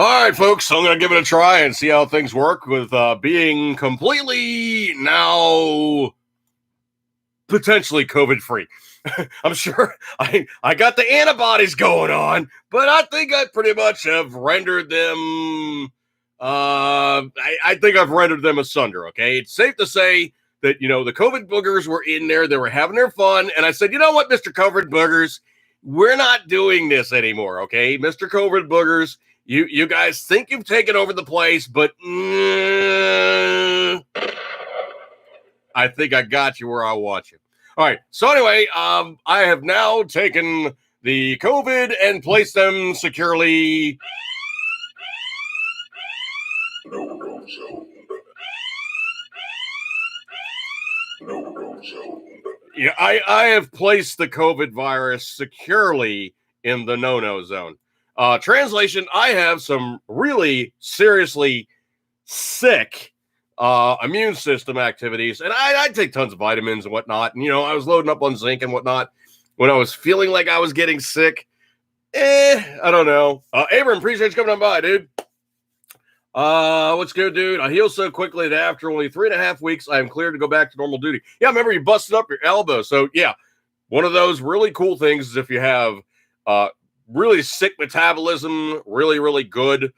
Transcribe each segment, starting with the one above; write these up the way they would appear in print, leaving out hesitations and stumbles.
All right, folks, so I'm going to give it a try and see how things work with being completely now potentially COVID-free. I'm sure I got the antibodies going on, but I think I pretty much have rendered them. I think I've rendered them asunder. Okay, it's safe to say that the COVID boogers were in there. They were having their fun, and I said, you know what, Mr. COVID boogers, we're not doing this anymore. Okay, Mr. COVID boogers, you guys think you've taken over the place, but I think I got you where I want you. All right. So anyway, I have now taken the COVID and placed them securely. No zone. No zone. Yeah, I have placed the COVID virus securely in the no-no zone. Translation, I have some really seriously sick immune system activities, and I take tons of vitamins and whatnot. And I was loading up on zinc and whatnot when I was feeling like I was getting sick. I don't know. Abram, appreciate you coming on by, dude. What's good, dude? I healed so quickly that after only 3.5 weeks, I am cleared to go back to normal duty. Yeah, remember you busted up your elbow. So yeah, one of those really cool things is if you have really sick metabolism, really, really good,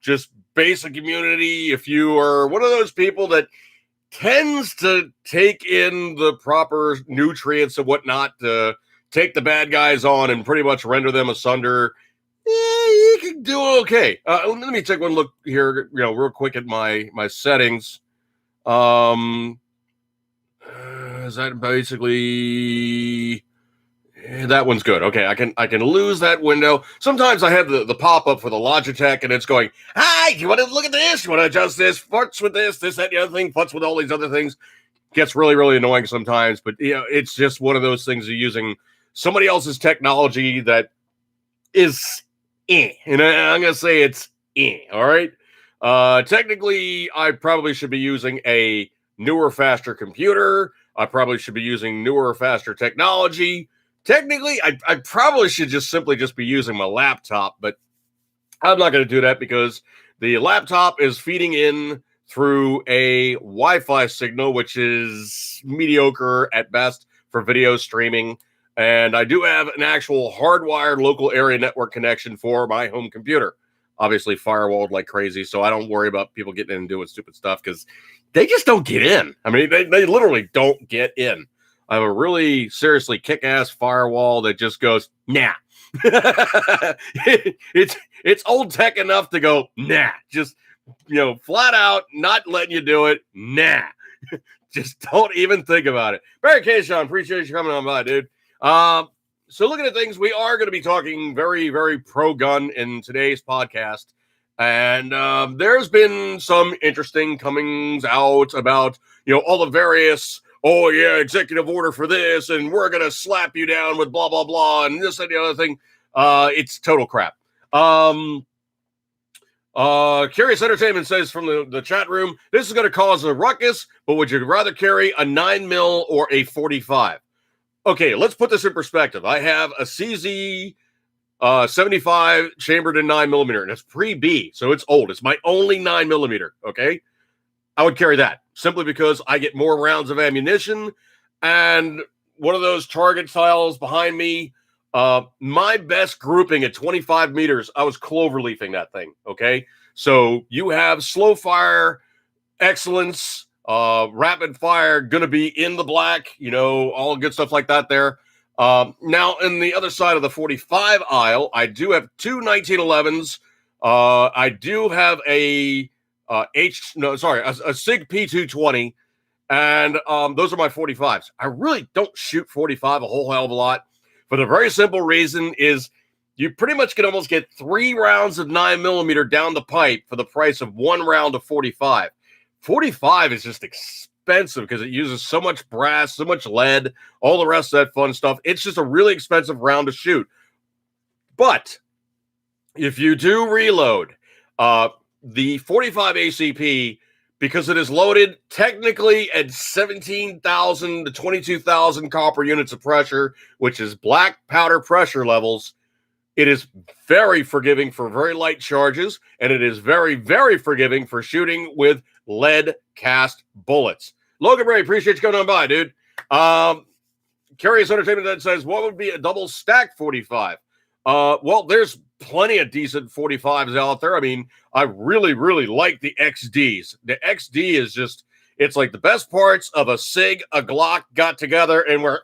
just basic immunity. If you are one of those people that tends to take in the proper nutrients and whatnot to take the bad guys on and pretty much render them asunder, you can do okay. Let me take one look here, real quick at my settings. Is that basically... that one's good. Okay, I can lose that window. Sometimes I have the pop-up for the Logitech, and it's going, hi, you want to look at this? You want to adjust this? Futz with this, that, the other thing. Futz with all these other things. Gets really, really annoying sometimes, but it's just one of those things of using somebody else's technology that is and I'm going to say it's all right? Technically, I probably should be using a newer, faster computer. I probably should be using newer, faster technology. Technically, I probably should simply be using my laptop, but I'm not going to do that because the laptop is feeding in through a Wi-Fi signal, which is mediocre at best for video streaming. And I do have an actual hardwired local area network connection for my home computer. Obviously firewalled like crazy, so I don't worry about people getting in and doing stupid stuff because they just don't get in. I mean, they literally don't get in. I have a really seriously kick-ass firewall that just goes, nah. it's old tech enough to go, nah. Just, flat out not letting you do it, nah. Just don't even think about it. Barry K. Sean, appreciate you coming on by, dude. So looking at things, we are going to be talking very, very pro-gun in today's podcast. And there's been some interesting comings out about, all the various... oh, yeah, executive order for this, and we're going to slap you down with blah, blah, blah, and this and the other thing. It's total crap. Curious Entertainment says from the chat room, this is going to cause a ruckus, but would you rather carry a 9mm or a 45? Okay, let's put this in perspective. I have a CZ 75 chambered in 9mm, and it's pre-B, so it's old. It's my only 9mm, okay? I would carry that simply because I get more rounds of ammunition, and one of those target tiles behind me, my best grouping at 25 meters, I was cloverleafing that thing. Okay. So you have slow fire, excellence, rapid fire, going to be in the black, all good stuff like that there. Now in the other side of the 45 aisle, I do have two 1911s. I do have a SIG P220, and those are my 45s. I really don't shoot 45 a whole hell of a lot for the very simple reason is you pretty much can almost get 3 rounds of 9mm down the pipe for the price of 1 round of 45. 45 is just expensive because it uses so much brass, so much lead, all the rest of that fun stuff. It's just a really expensive round to shoot. But if you do reload, the 45 ACP, because it is loaded technically at 17,000 to 22,000 copper units of pressure, which is black powder pressure levels, It is very forgiving for very light charges, and it is very, very forgiving for shooting with lead cast bullets. Logan Ray, appreciate you coming on by, dude. Curious Entertainment that says, what would be a double stack 45? Well, there's plenty of decent 45s out there. I mean, I really, really like the XDs. The XD is just, it's like the best parts of a SIG, a Glock got together, and we're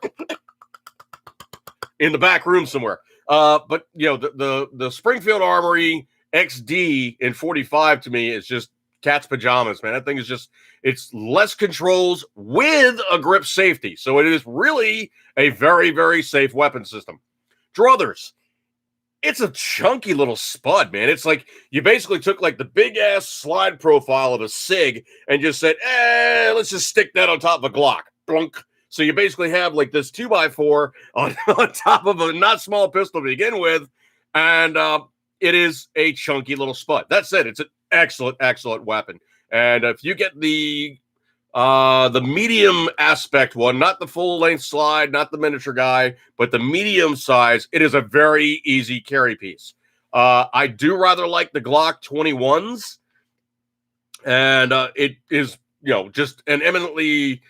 in the back room somewhere. But you know, the Springfield Armory XD in 45 to me is just cat's pajamas, man. That thing is just, it's less controls with a grip safety. So it is really a very, very safe weapon system. Druthers, it's a chunky little spud, man. It's like you basically took like the big ass slide profile of a SIG and just said, let's just stick that on top of a Glock. Blunk. So you basically have like this 2x4 on top of a not small pistol to begin with. And it is a chunky little spud. That said, it's an excellent, excellent weapon. And if you get the medium aspect one, not the full length slide, not the miniature guy, but the medium size, it is a very easy carry piece. I do rather like the Glock 21s, and it is, you know, just an eminently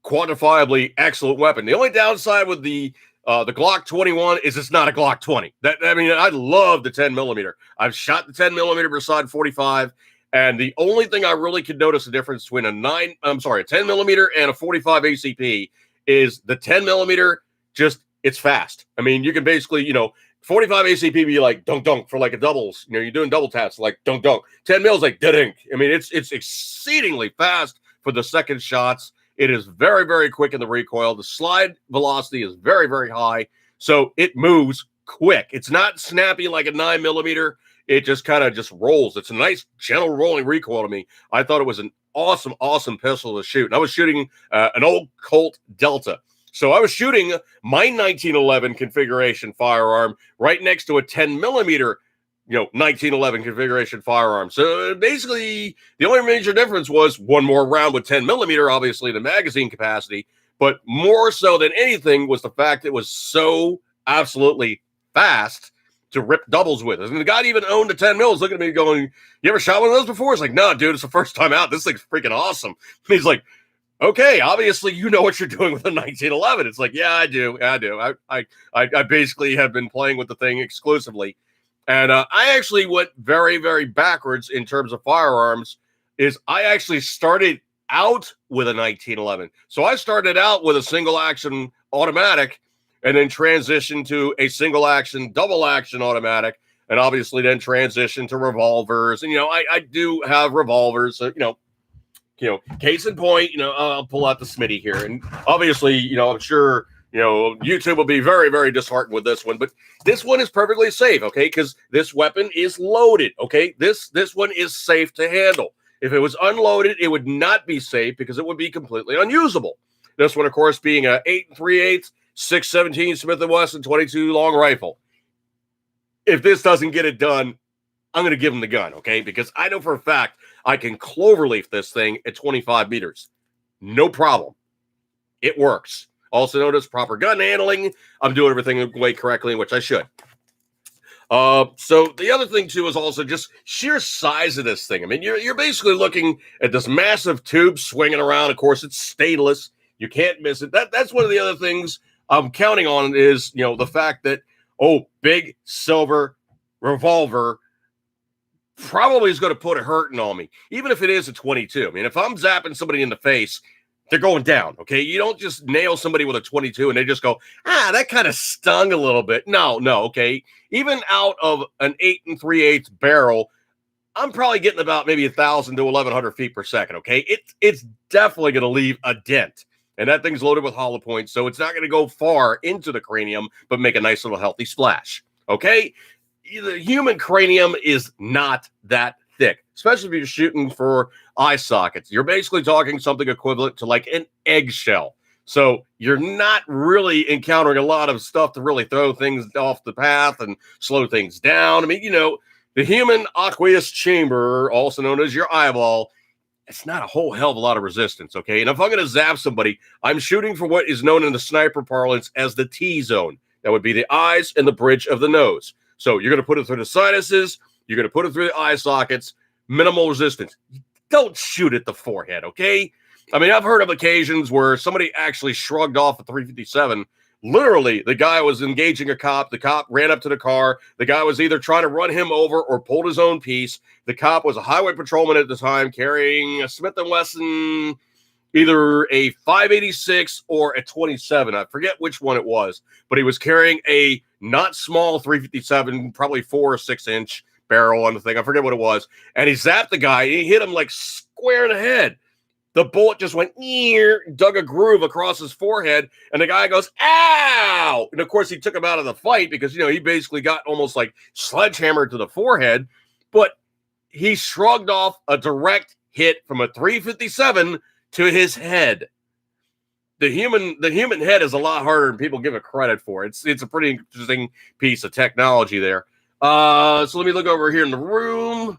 quantifiably excellent weapon. The only downside with the Glock 21 is it's not a Glock 20. I mean, I love the 10 millimeter. I've shot the 10 millimeter beside 45. And the only thing I really could notice the difference between a 10 millimeter and a 45 ACP is the 10 millimeter, just, it's fast. I mean, you can basically, you know, 45 ACP be like dunk dunk for like a doubles. You know, you're doing double taps like dunk dunk. 10 mils like dink. I mean, it's exceedingly fast for the second shots. It is very, very quick in the recoil. The slide velocity is very, very high. So it moves quick. It's not snappy like a 9 millimeter. It just kind of just rolls. It's a nice, gentle rolling recoil to me. I thought it was an awesome, awesome pistol to shoot. And I was shooting an old Colt Delta. So I was shooting my 1911 configuration firearm right next to a 10 millimeter, 1911 configuration firearm. So basically, the only major difference was one more round with 10 millimeter, obviously the magazine capacity, but more so than anything was the fact it was so absolutely fast to rip doubles with. And the guy even owned a 10 mils looking at me going, you ever shot one of those before? It's like, no, dude, it's the first time out. This thing's freaking awesome. And he's like, okay, obviously you know what you're doing with a 1911. It's like, yeah, I do. I basically have been playing with the thing exclusively. And I actually went very, very backwards in terms of firearms. I actually started out with a 1911. So I started out with a single action automatic and then transitioned to a single action, double action automatic, and obviously then transitioned to revolvers. And, I do have revolvers, so, case in point, I'll pull out the Smitty here. And obviously, I'm sure, YouTube will be very, very disheartened with this one, but this one is perfectly safe, okay? Because this weapon is loaded, okay? This one is safe to handle. If it was unloaded, it would not be safe because it would be completely unusable. This one, of course, being a 8 3/8, 6.17 Smith & Wesson 22 long rifle. If this doesn't get it done, I'm going to give him the gun, okay? Because I know for a fact I can cloverleaf this thing at 25 meters. No problem. It works. Also known as proper gun handling. I'm doing everything way correctly, which I should. So the other thing, too, is also just sheer size of this thing. I mean, you're basically looking at this massive tube swinging around. Of course, it's stainless. You can't miss it. That's one of the other things I'm counting on is, the fact that, big silver revolver probably is going to put a hurting on me, even if it is a 22. I mean, if I'm zapping somebody in the face, they're going down, okay? You don't just nail somebody with a 22 and they just go, that kind of stung a little bit. No, okay? Even out of an 8 3/8 barrel, I'm probably getting about maybe 1,000 to 1,100 feet per second, okay? It's definitely going to leave a dent. And that thing's loaded with hollow points, so it's not going to go far into the cranium, but make a nice little healthy splash, okay? The human cranium is not that thick, especially if you're shooting for eye sockets. You're basically talking something equivalent to like an eggshell. So you're not really encountering a lot of stuff to really throw things off the path and slow things down. I mean, the human aqueous chamber, also known as your eyeball, it's not a whole hell of a lot of resistance, okay? And if I'm going to zap somebody, I'm shooting for what is known in the sniper parlance as the T-zone. That would be the eyes and the bridge of the nose. So you're going to put it through the sinuses. You're going to put it through the eye sockets. Minimal resistance. Don't shoot at the forehead, okay? I mean, I've heard of occasions where somebody actually shrugged off a 357. Literally, the guy was engaging a cop. The cop ran up to the car. The guy was either trying to run him over or pulled his own piece. The cop was a highway patrolman at the time carrying a Smith & Wesson, either a 586 or a 27. I forget which one it was, but he was carrying a not small 357, probably 4 or 6 inch barrel on the thing. I forget what it was. And he zapped the guy. And he hit him like square in the head. The bullet just went, dug a groove across his forehead, and the guy goes, ow! And, of course, he took him out of the fight because, he basically got almost like sledgehammered to the forehead, but he shrugged off a direct hit from a 357 to his head. The human head is a lot harder than people give it credit for. It's a pretty interesting piece of technology there. So let me look over here in the room.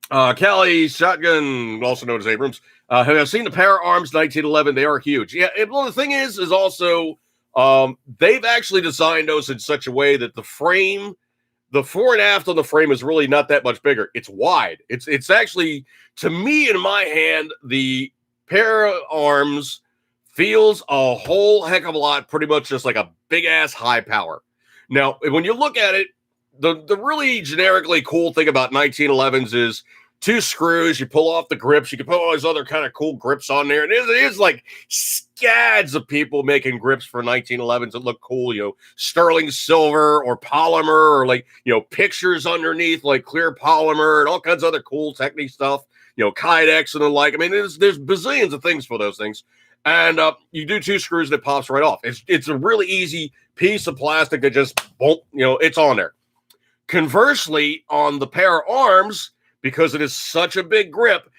Cali Shotgun, also known as Abrams, have I seen the Para Arms 1911? They are huge. Yeah, well, the thing is also they've actually designed those in such a way that the frame, the fore and aft on the frame is really not that much bigger. It's wide. It's actually, to me, in my hand, the Para Arms feels a whole heck of a lot, pretty much just like a big-ass high power. Now, when you look at it, the really generically cool thing about 1911s is 2 screws. You pull off the grips. You can put all these other kind of cool grips on there. And it is like scads of people making grips for 1911s that look cool, sterling silver or polymer or like, pictures underneath like clear polymer and all kinds of other cool technique stuff, Kydex and the like. I mean, there's bazillions of things for those things. And you do 2 screws and it pops right off. It's a really easy piece of plastic that just, boom, it's on there. Conversely, on the Para Arms, because it is such a big grip,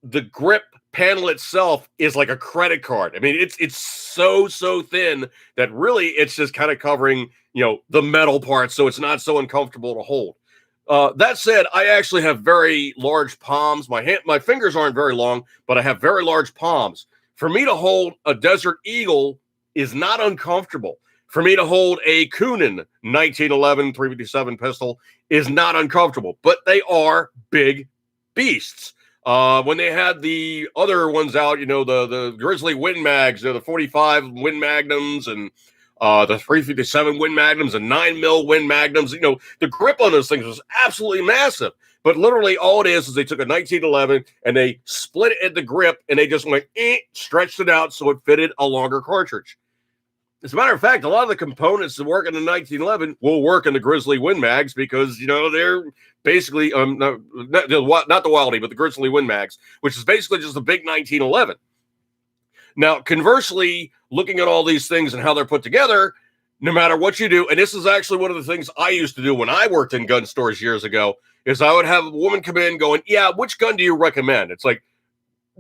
the grip panel itself is like a credit card. I mean, it's so thin that really it's just kind of covering, the metal part, so it's not so uncomfortable to hold. That said, I actually have very large palms. My fingers aren't very long, but I have very large palms. For me to hold a Desert Eagle is not uncomfortable. For me to hold a Kunin 1911 357 pistol is not uncomfortable, but they are big beasts. When they had the other ones out, the Grizzly Win Mags, the 45 Win Magnums and the 357 Win Magnums and 9mm Win Magnums, the grip on those things was absolutely massive. But literally all it is they took a 1911 and they split it at the grip and they just went, stretched it out so it fitted a longer cartridge. As a matter of fact, a lot of the components that work in the 1911 will work in the Grizzly Win Mags because, they're basically, not the Wildy, but the Grizzly Win Mags, which is basically just a big 1911. Now, conversely, looking at all these things and how they're put together, no matter what you do, and this is actually one of the things I used to do when I worked in gun stores years ago, is I would have a woman come in going, yeah, which gun do you recommend? It's like,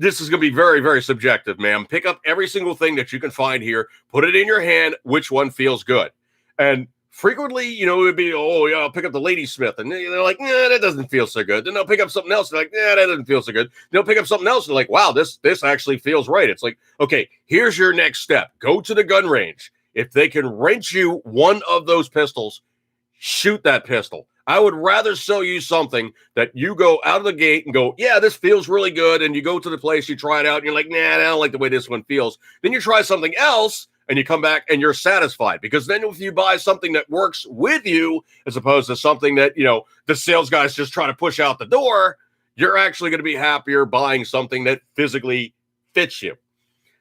this is going to be very, very subjective, ma'am. Pick up every single thing that you can find here, put it in your hand, which one feels good. And frequently, it would be, oh, yeah, I'll pick up the Ladysmith. And they're like, nah, that doesn't feel so good. Then they'll pick up something else. They're like, nah, that doesn't feel so good. They'll pick up something else. And they're like, wow, this actually feels right. It's like, okay, here's your next step. Go to the gun range. If they can rent you one of those pistols, shoot that pistol. I would rather sell you something that you go out of the gate and go, yeah, this feels really good. And you go to the place, you try it out, and you're like, nah, I don't like the way this one feels. Then you try something else, and you come back and you're satisfied. Because then if you buy something that works with you, as opposed to something that, the sales guy's just trying to push out the door, you're actually going to be happier buying something that physically fits you.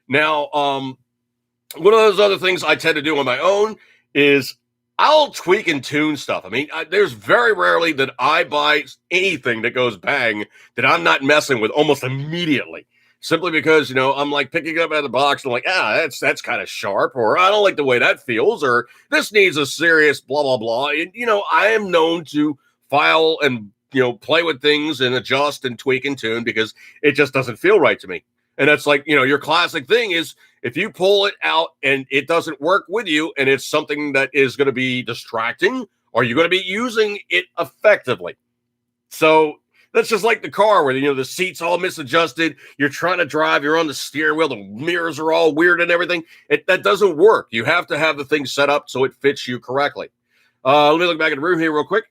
Now, one of those other things I tend to do on my own is I'll tweak and tune stuff. I mean, there's very rarely that I buy anything that goes bang that I'm not messing with almost immediately. Simply because, I'm like picking it up out of the box and I'm like, that's kind of sharp, or I don't like the way that feels, or this needs a serious blah, blah, blah. And, I am known to file and, play with things and adjust and tweak and tune because it just doesn't feel right to me. And that's like, your classic thing is if you pull it out and it doesn't work with you and it's something that is going to be distracting, are you going to be using it effectively? So that's just like the car where, the seat's all misadjusted. You're trying to drive. You're on the steering wheel. The mirrors are all weird and everything. That doesn't work. You have to have the thing set up so it fits you correctly. Let me look back at the room here real quick.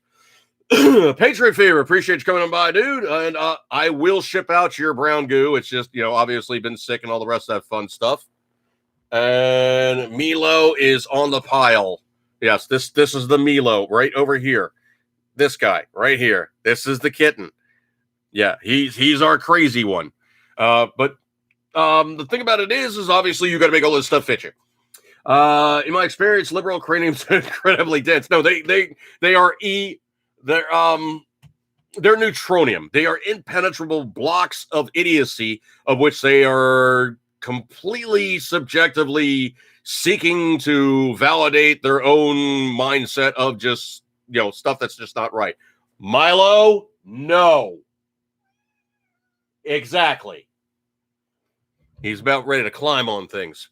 Patriot Fever, appreciate you coming on by, dude. And I will ship out your brown goo. It's just, obviously been sick and all the rest of that fun stuff. And Milo is on the pile. Yes, this is the Milo right over here. This guy right here. This is the kitten. Yeah, he's our crazy one. But the thing about it is obviously you got to make all this stuff fit you. In my experience, liberal craniums are incredibly dense. No, they're neutronium. They are impenetrable blocks of idiocy, of which they are completely subjectively seeking to validate their own mindset of just, stuff that's just not right. Milo, no. Exactly. He's about ready to climb on things.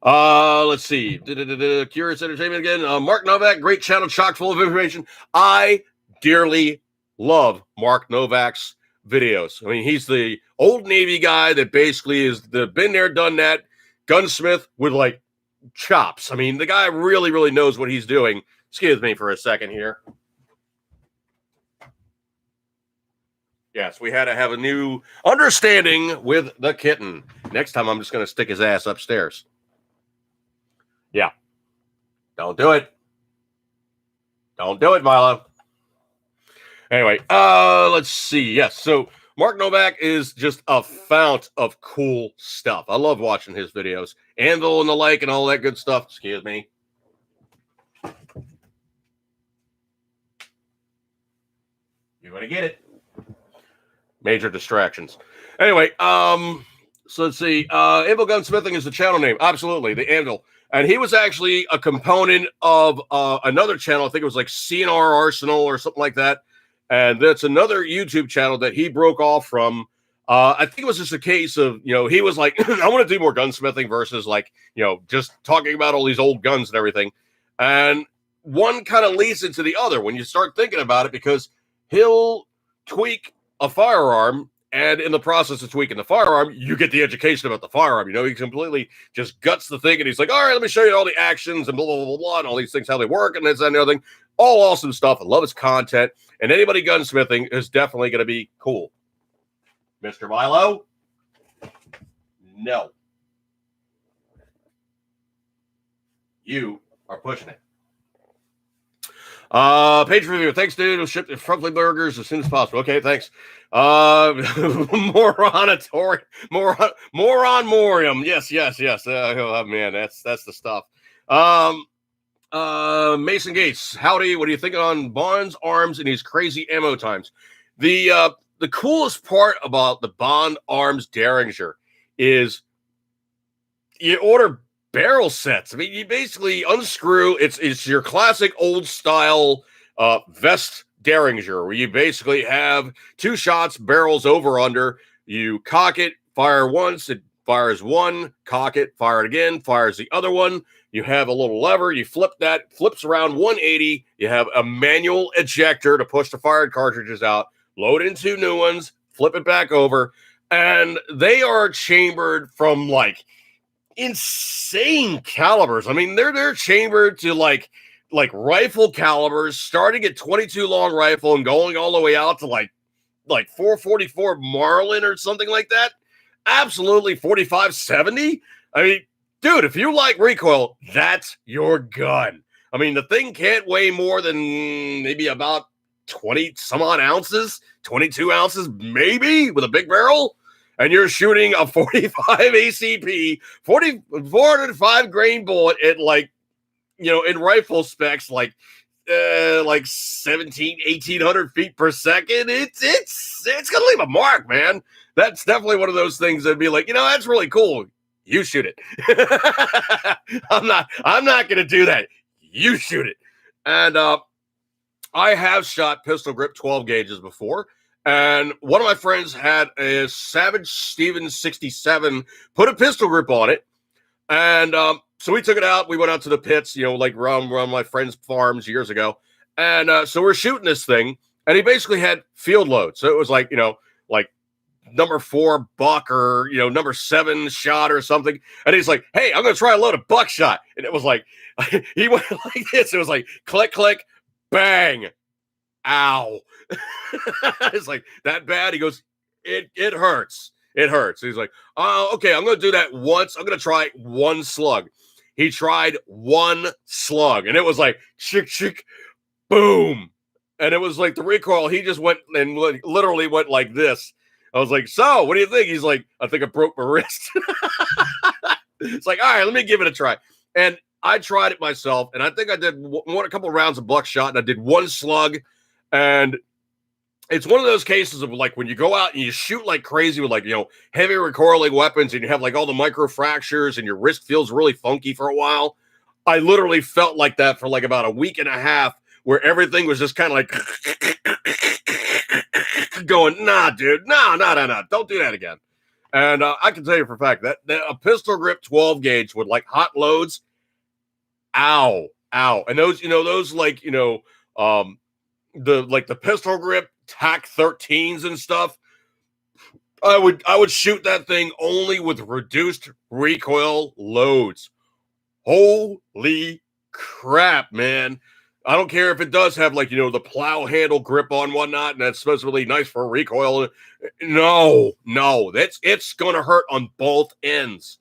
Let's see. Curious Entertainment again. Mark Novak, great channel, chock full of information. I dearly love Mark Novak's videos. I mean, he's the old Navy guy that basically is the been there, done that, gunsmith with like chops. I mean, the guy really, really knows what he's doing. Excuse me for a second here. Yes, we had to have a new understanding with the kitten. Next time, I'm just going to stick his ass upstairs. Yeah. Don't do it. Don't do it, Milo. Anyway, let's see. Yes, so Mark Novak is just a fount of cool stuff. I love watching his videos. Anvil and the Lake and all that good stuff. Excuse me. You're going to get it. Major distractions. Anyway, so let's see. Anvil Gunsmithing is the channel name. Absolutely, the Anvil. And he was actually a component of another channel. I think it was like CNR Arsenal or something like that. And that's another YouTube channel that he broke off from. I think it was just a case of, he was like, I want to do more gunsmithing versus like, just talking about all these old guns and everything. And one kind of leads into the other when you start thinking about it, because he'll tweak a firearm, and in the process of tweaking the firearm, you get the education about the firearm. He completely just guts the thing, and he's like, all right, let me show you all the actions and blah, blah, blah, blah, and all these things, how they work, and this and the other thing. All awesome stuff. I love his content, and anybody gunsmithing is definitely going to be cool. Mr. Milo? No. You are pushing it. Page review. Thanks, dude. We'll ship the Frumply burgers as soon as possible. Okay, thanks. Moron-morium. Yes. Oh, man, that's the stuff. Mason Gates. Howdy. What are you thinking on Bond's arms and these crazy ammo times? The coolest part about the Bond arms Derringer is you order barrel sets. I mean, you basically unscrew. It's your classic old style vest Derringer, where you basically have two shots, barrels over under. You cock it, fire once, it fires one, cock it, fire it again, fires the other one. You have a little lever, you flip that, flips around 180. You have a manual ejector to push the fired cartridges out, load into new ones, flip it back over, and they are chambered from like insane calibers. I mean, they're chambered to like rifle calibers, starting at 22 long rifle and going all the way out to like 444 Marlin or something like that. Absolutely 45-70. I mean, dude, if you like recoil, that's your gun. I mean, the thing can't weigh more than maybe about 20 some odd ounces, 22 ounces, maybe, with a big barrel. And you're shooting a 45 ACP, 405 grain bullet at like, in rifle specs, like 1800 feet per second. It's going to leave a mark, man. That's definitely one of those things that'd be like, that's really cool. You shoot it. I'm not going to do that. You shoot it. And I have shot pistol grip 12 gauges before. And one of my friends had a Savage Stevens 67, put a pistol grip on it. And so we took it out. We went out to the pits, like around my friend's farms years ago. And so we're shooting this thing. And he basically had field load. So it was like, number 4 buck or, number 7 shot or something. And he's like, hey, I'm going to try a load of buckshot. And it was like, he went like this. It was like, click, click, bang, ow. It's like, that bad? He goes, it hurts. It hurts. He's like, oh, okay, I'm going to do that once. I'm going to try one slug. He tried one slug, and it was like, chick, chick, boom. And it was like the recoil. He just went and literally went like this. I was like, so what do you think? He's like, I think I broke my wrist. It's like, all right, let me give it a try. And I tried it myself, and I think I did a couple of rounds of buckshot, and I did one slug. And it's one of those cases of like when you go out and you shoot like crazy with like, heavy recoiling weapons, and you have like all the micro fractures and your wrist feels really funky for a while. I literally felt like that for like about a week and a half, where everything was just kind of like going, nah, dude, no, don't do that again. And I can tell you for a fact that a pistol grip 12 gauge with like hot loads, ow. And those, those like, the pistol grip TAC 13s and stuff, I would shoot that thing only with reduced recoil loads. Holy crap, man. I don't care if it does have like, the plow handle grip on whatnot, and that's supposed to be nice for recoil. No, it's going to hurt on both ends.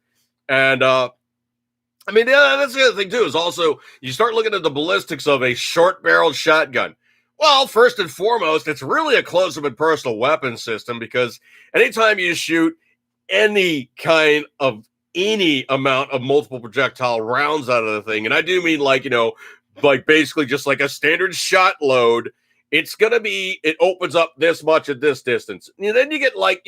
And, that's the other thing too, is also you start looking at the ballistics of a short barreled shotgun. Well, first and foremost, it's really a close-up and personal weapon system, because anytime you shoot any amount of multiple projectile rounds out of the thing, and I do mean like, like basically just like a standard shot load, it opens up this much at this distance. And then you get like,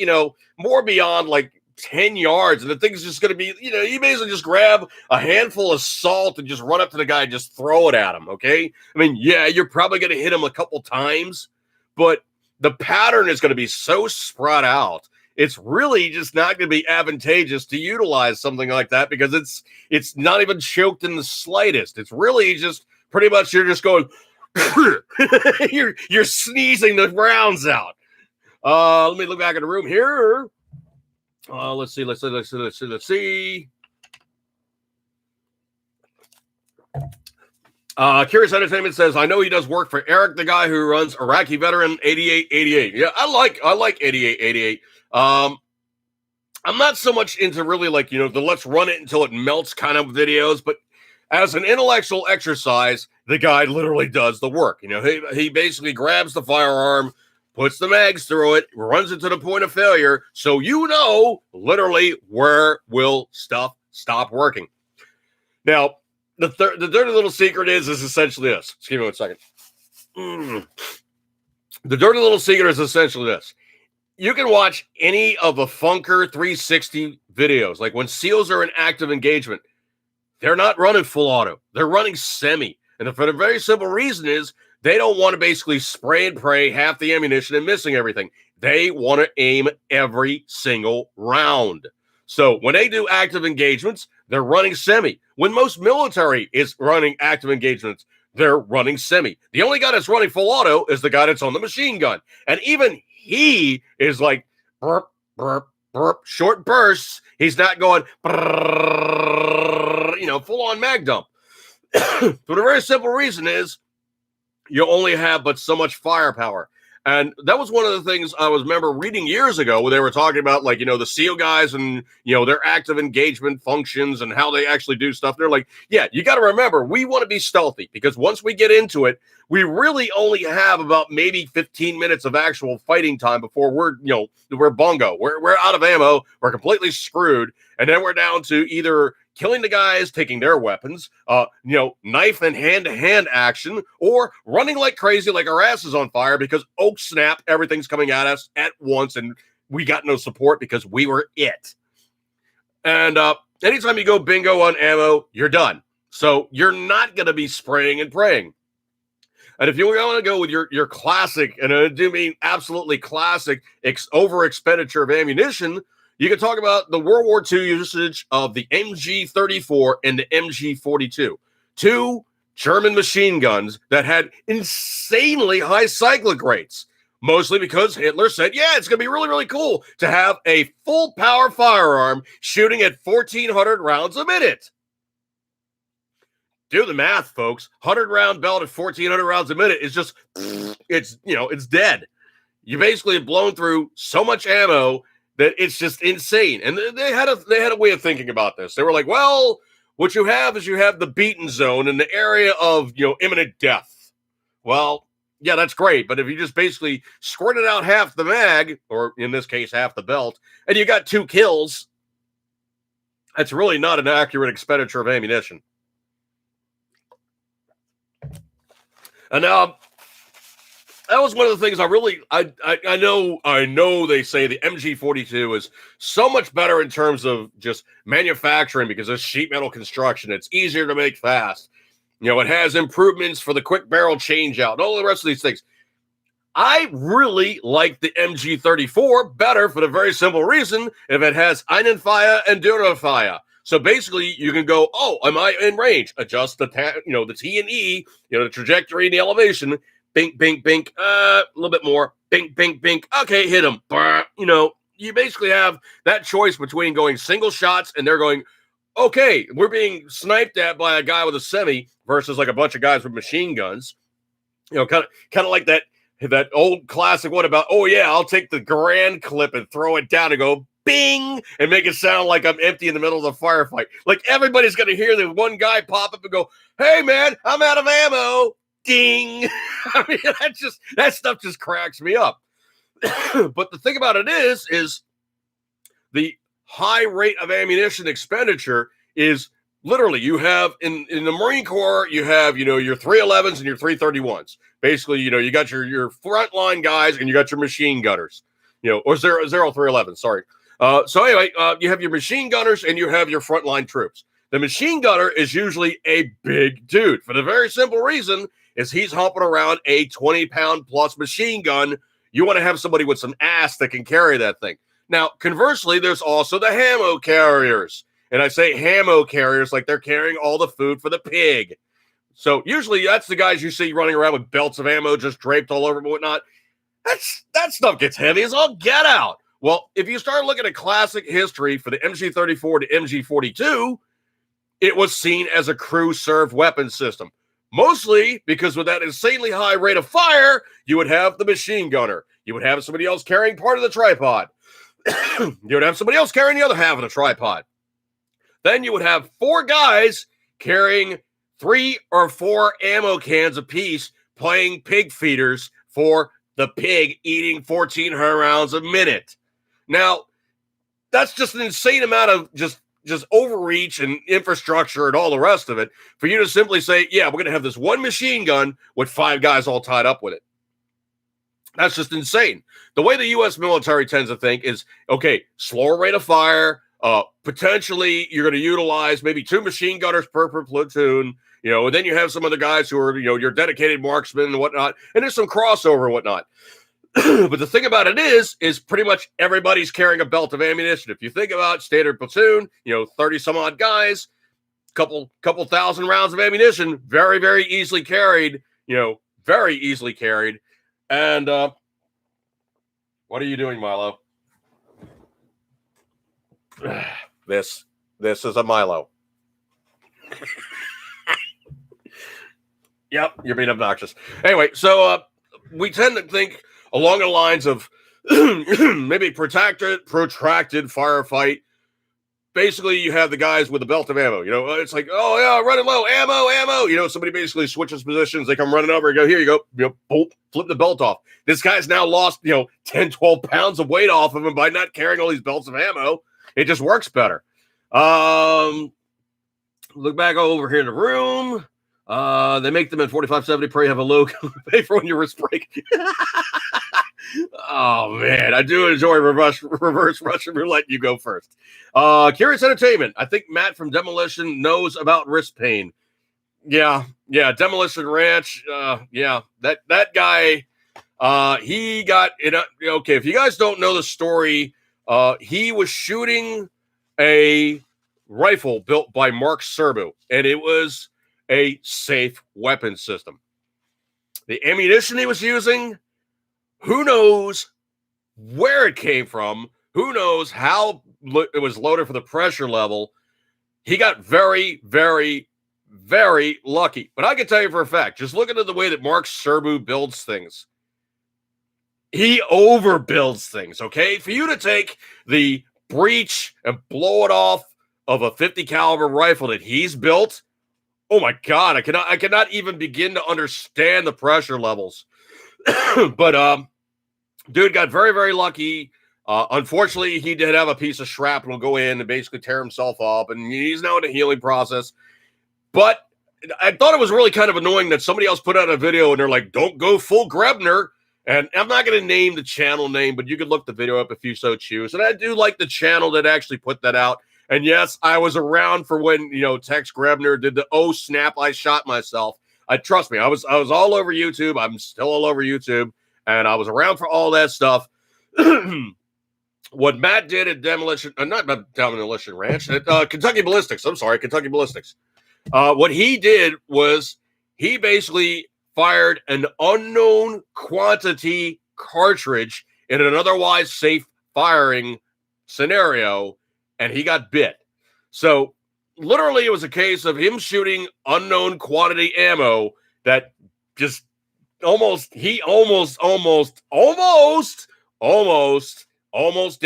more beyond like 10 yards, and the thing's just going to be, you basically just grab a handful of salt and just run up to the guy and just throw it at him, okay? I mean, yeah, you're probably going to hit him a couple times, but the pattern is going to be so spread out. It's really just not going to be advantageous to utilize something like that, because it's not even choked in the slightest. It's really just pretty much you're just going, you're sneezing the rounds out. Let me look back in the room here. Let's see. Curious Entertainment says, I know he does work for Eric, the guy who runs Iraqi Veteran 8888. Yeah, I like 8888. I'm not so much into really like, the let's run it until it melts kind of videos, but as an intellectual exercise, the guy literally does the work. He basically grabs the firearm, puts the mags through it, runs it to the point of failure, so literally where will stuff stop working. Now, the dirty little secret is essentially this. Just give me 1 second. The dirty little secret is essentially this. You can watch any of the Funker 360 videos. Like when SEALs are in active engagement, they're not running full auto. They're running semi. And for the very simple reason is they don't want to basically spray and pray half the ammunition and missing everything. They want to aim every single round. So when they do active engagements, they're running semi. When most military is running active engagements, they're running semi. The only guy that's running full auto is the guy that's on the machine gun. And even he is like, burp, burp, burp, short bursts. He's not going, full on mag dump. For the very simple reason is you only have but so much firepower. And that was one of the things I remember reading years ago, where they were talking about like, the SEAL guys and, their active engagement functions and how they actually do stuff. They're like, yeah, you got to remember, we want to be stealthy, because once we get into it, we really only have about maybe 15 minutes of actual fighting time before we're bungo. We're out of ammo. We're completely screwed. And then we're down to either killing the guys, taking their weapons, knife and hand-to-hand action, or running like crazy, like our ass is on fire, because snap, everything's coming at us at once, and we got no support because we were it. And anytime you go bingo on ammo, you're done. So you're not going to be spraying and praying. And if you want to go with your classic, and I do mean absolutely classic, over expenditure of ammunition, you can talk about the World War II usage of the MG-34 and the MG-42, two German machine guns that had insanely high cyclic rates. Mostly because Hitler said, yeah, it's going to be really, really cool to have a full power firearm shooting at 1,400 rounds a minute. Do the math, folks. 100-round belt at 1,400 rounds a minute is just, it's dead. You basically have blown through so much ammo that it's just insane. And they had a way of thinking about this. They were like, well, what you have is you have the beaten zone in the area of, imminent death. Well, yeah, that's great. But if you just basically squirted out half the mag, or in this case, half the belt, and you got 2 kills, that's really not an accurate expenditure of ammunition. And now, that was one of the things I know they say the MG42 is so much better in terms of just manufacturing because it's sheet metal construction. It's easier to make fast. It has improvements for the quick barrel change out and all the rest of these things. I really like the MG34 better for the very simple reason if it has Einenfire and Durafire. So basically, you can go, oh, am I in range? Adjust the T and E, the trajectory and the elevation. Bink, bink, bink. A little bit more. Bink, bink, bink. Okay, hit him. You basically have that choice between going single shots and they're going, okay, we're being sniped at by a guy with a semi versus like a bunch of guys with machine guns. Kind of like that old classic one about, oh yeah, I'll take the grand clip and throw it down and go bing and make it sound like I'm empty in the middle of the firefight. Like everybody's going to hear the one guy pop up and go, hey man, I'm out of ammo. Ding. I mean, that stuff just cracks me up. But the thing about it is the high rate of ammunition expenditure is literally you have in the Marine Corps, you have, your 311s and your 331s. Basically, you got your frontline guys and you got your machine gunners, or 0311, sorry. So anyway, you have your machine gunners and you have your frontline troops. The machine gunner is usually a big dude for the very simple reason is he's humping around a 20-pound plus machine gun. You want to have somebody with some ass that can carry that thing. Now, conversely, there's also the ammo carriers. And I say ammo carriers like they're carrying all the food for the pig. So usually that's the guys you see running around with belts of ammo just draped all over and whatnot. That stuff gets heavy as all get out. Well, if you start looking at classic history for the MG34 to MG42, it was seen as a crew-served weapon system. Mostly because with that insanely high rate of fire, you would have the machine gunner. You would have somebody else carrying part of the tripod. You would have somebody else carrying the other half of the tripod. Then you would have 4 guys carrying 3 or 4 ammo cans apiece, playing pig feeders for the pig eating 1,400 rounds a minute. Now, that's just an insane amount of just overreach and infrastructure and all the rest of it for you to simply say, yeah, we're going to have this one machine gun with 5 guys all tied up with it. That's just insane. The way the U.S. military tends to think is, okay, slower rate of fire, potentially you're going to utilize maybe 2 machine gunners per platoon, and then you have some other guys who are, your dedicated marksmen and whatnot, and there's some crossover and whatnot. But the thing about it is pretty much everybody's carrying a belt of ammunition. If you think about standard platoon, 30 some odd guys, couple thousand rounds of ammunition, very, very easily carried, very easily carried. And what are you doing, Milo? This is a Milo. Yep, you're being obnoxious. Anyway, so we tend to think along the lines of maybe protracted firefight. Basically, you have the guys with the belt of ammo. It's like, oh, yeah, running low, ammo. Somebody basically switches positions. They come running over and go, here you go. Boom, flip the belt off. This guy's now lost, 10, 12 pounds of weight off of him by not carrying all these belts of ammo. It just works better. Look back over here in the room. They make them in 4570. Pray have a low pay for when your wrist break. Oh man, I do enjoy reverse Russian roulette. You go first. Curious Entertainment. I think Matt from Demolition knows about wrist pain. Yeah, Demolition Ranch. Yeah, that guy. He got it. Okay, if you guys don't know the story, he was shooting a rifle built by Mark Serbu, and it was a safe weapon system. The ammunition he was using Who knows where it came from? Who knows how it was loaded for the pressure level? He got very, very, very lucky. But I can tell you for a fact, just looking at the way that Mark Serbu builds things, he overbuilds things, okay? For you to take the breech and blow it off of a 50 caliber rifle that he's built, oh my God, I cannot even begin to understand the pressure levels. But dude got very, very lucky. Unfortunately, he did have a piece of shrapnel go in and basically tear himself up, and he's now in a healing process. But I thought it was really kind of annoying that somebody else put out a video and they're like, don't go full Grebner. And I'm not going to name the channel name, but you can look the video up if you so choose. And I do like the channel that actually put that out. And yes, I was around for when, Tex Grebner did the, oh, snap, I shot myself. Trust me, I was all over YouTube. I'm still all over YouTube. And I was around for all that stuff. What Matt did at not Demolition Ranch, at Kentucky Ballistics. I'm sorry, Kentucky Ballistics. What he did was he basically fired an unknown quantity cartridge in an otherwise safe firing scenario, and he got bit. So literally it was a case of him shooting unknown quantity ammo that just almost did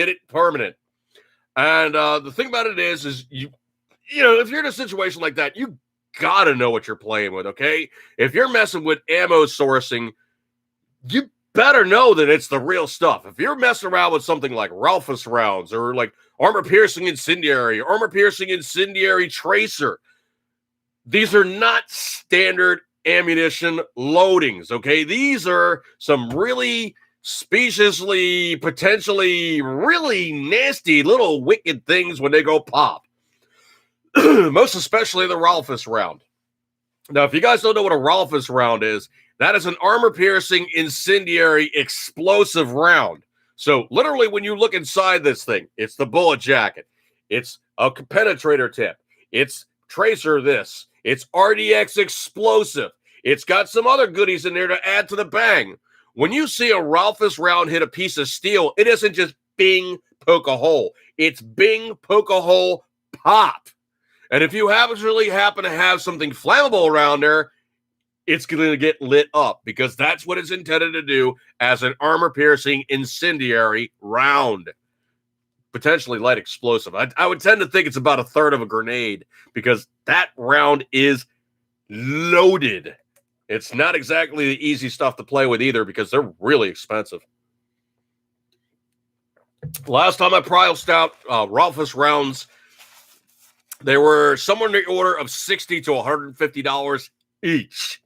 it permanent. And the thing about it is you if you're in a situation like that, you gotta know what you're playing with, okay? If you're messing with ammo sourcing, you better know that it's the real stuff. If you're messing around with something like Ralphus rounds or like armor-piercing incendiary tracer, these are not standard ammunition loadings, okay? These are some really speciously, potentially really nasty little wicked things when they go pop. Most especially the Ralphus round. Now, if you guys don't know what a Ralphus round is, that is an armor-piercing incendiary explosive round. So literally when you look inside this thing, it's the bullet jacket. It's a penetrator tip. It's tracer this. It's RDX explosive. It's got some other goodies in there to add to the bang. When you see a Ralphus round hit a piece of steel, it isn't just bing, poke a hole. It's bing, poke a hole, pop. And if you really happen to have something flammable around there, it's going to get lit up because that's what it's intended to do as an armor-piercing incendiary round. Potentially light explosive. I would tend to think it's about a third of a grenade because that round is loaded. It's not exactly the easy stuff to play with either because they're really expensive. Last time I priced out Ralphus rounds, they were somewhere in the order of $60 to $150 each.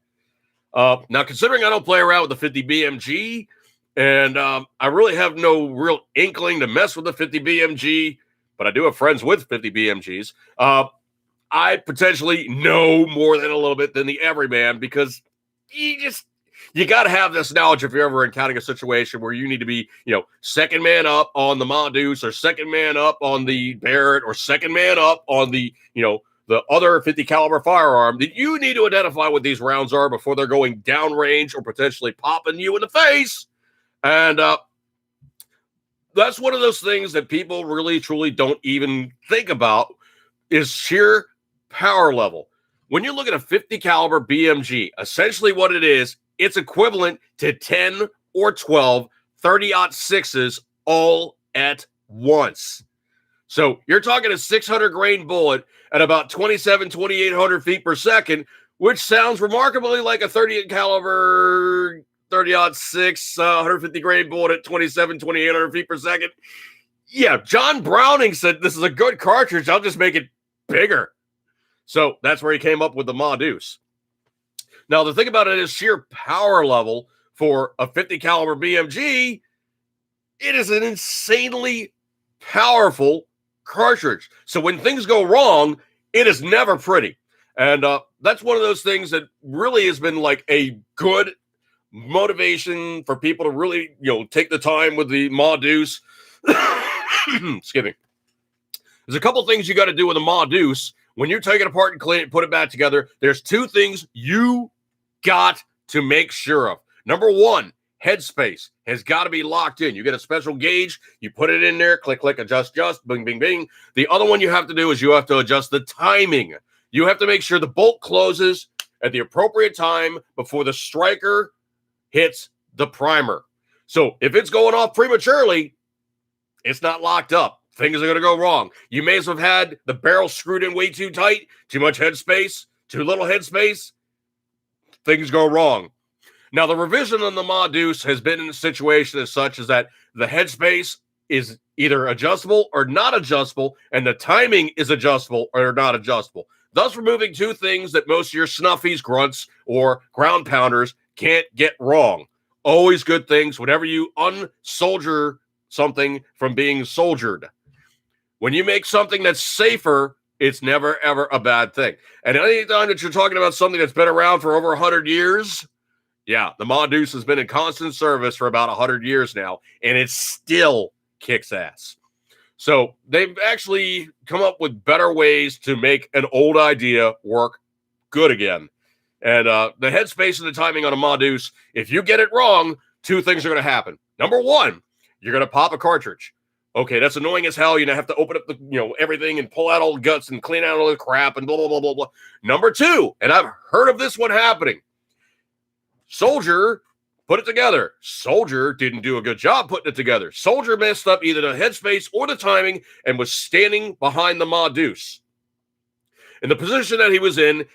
Now, considering I don't play around with the 50 BMG, and I really have no real inkling to mess with the 50 BMG, but I do have friends with 50 BMGs, I potentially know more than a little bit than the everyman because you got to have this knowledge if you're ever encountering a situation where you need to be, second man up on the Mondoose or second man up on the Barrett or second man up on the, the other 50 caliber firearm, that you need to identify what these rounds are before they're going downrange or potentially popping you in the face. And that's one of those things that people really, truly don't even think about is sheer power level. When you look at a 50 caliber BMG, essentially what it is, it's equivalent to 10 or 12 30-06s all at once. So you're talking a 600 grain bullet at about 2,800 feet per second, which sounds remarkably like a 30 caliber 30-06 150 grain bullet at 2,800 feet per second. Yeah, John Browning said this is a good cartridge. I'll just make it bigger. So that's where he came up with the Mondoose. Now, the thing about it is sheer power level for a 50 caliber BMG, it is an insanely powerful cartridge. So when things go wrong, it is never pretty. And that's one of those things that really has been like a good motivation for people to really, take the time with the Mondoose. Excuse me. There's a couple things you got to do with a Mondoose. When you're taking it apart and clean it, put it back together, there's two things you got to make sure of. Number one, headspace has got to be locked in. You get a special gauge, you put it in there, click, click, adjust, bing, bing, bing. The other one you have to do is you have to adjust the timing. You have to make sure the bolt closes at the appropriate time before the striker hits the primer. So if it's going off prematurely, it's not locked up. Things are going to go wrong. You may as well have had the barrel screwed in way too tight, too much headspace, too little headspace. Things go wrong. Now, the revision on the Ma Deuce has been in a situation as such as that the headspace is either adjustable or not adjustable, and the timing is adjustable or not adjustable, thus removing two things that most of your snuffies, grunts, or ground pounders can't get wrong. Always good things whenever you unsoldier something from being soldiered. When you make something that's safer, it's never, ever a bad thing. And any time that you're talking about something that's been around for over 100 years, yeah, the Ma Deuce has been in constant service for about 100 years now, and it still kicks ass. So they've actually come up with better ways to make an old idea work good again. And the headspace and the timing on a Ma Deuce, if you get it wrong, two things are going to happen. Number one, you're going to pop a cartridge. Okay, that's annoying as hell. You're going to have to open up the, everything and pull out all the guts and clean out all the crap and blah, blah, blah, blah, blah. Number two, and I've heard of this one happening. Soldier put it together. Soldier didn't do a good job putting it together. Soldier messed up either the headspace or the timing and was standing behind the Ma Deuce. In the position that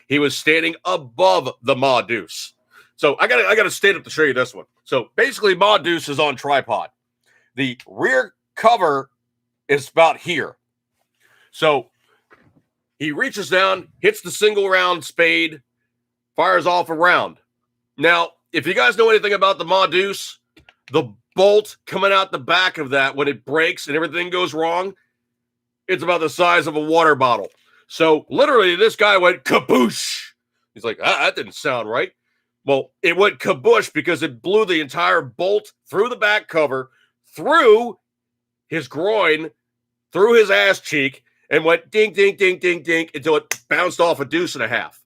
he was standing above the Ma Deuce. So I gotta stand up to show you this one. So basically, Ma Deuce is on tripod. The rear cover is about here. So he reaches down, hits the single round spade, fires off a round. Now, if you guys know anything about the Ma Deuce, the bolt coming out the back of that when it breaks and everything goes wrong, it's about the size of a water bottle. So literally, this guy went kaboosh. He's like, that didn't sound right. Well, it went kaboosh because it blew the entire bolt through the back cover, through his groin, through his ass cheek, and went ding, ding, ding, ding, ding until it bounced off a deuce and a half.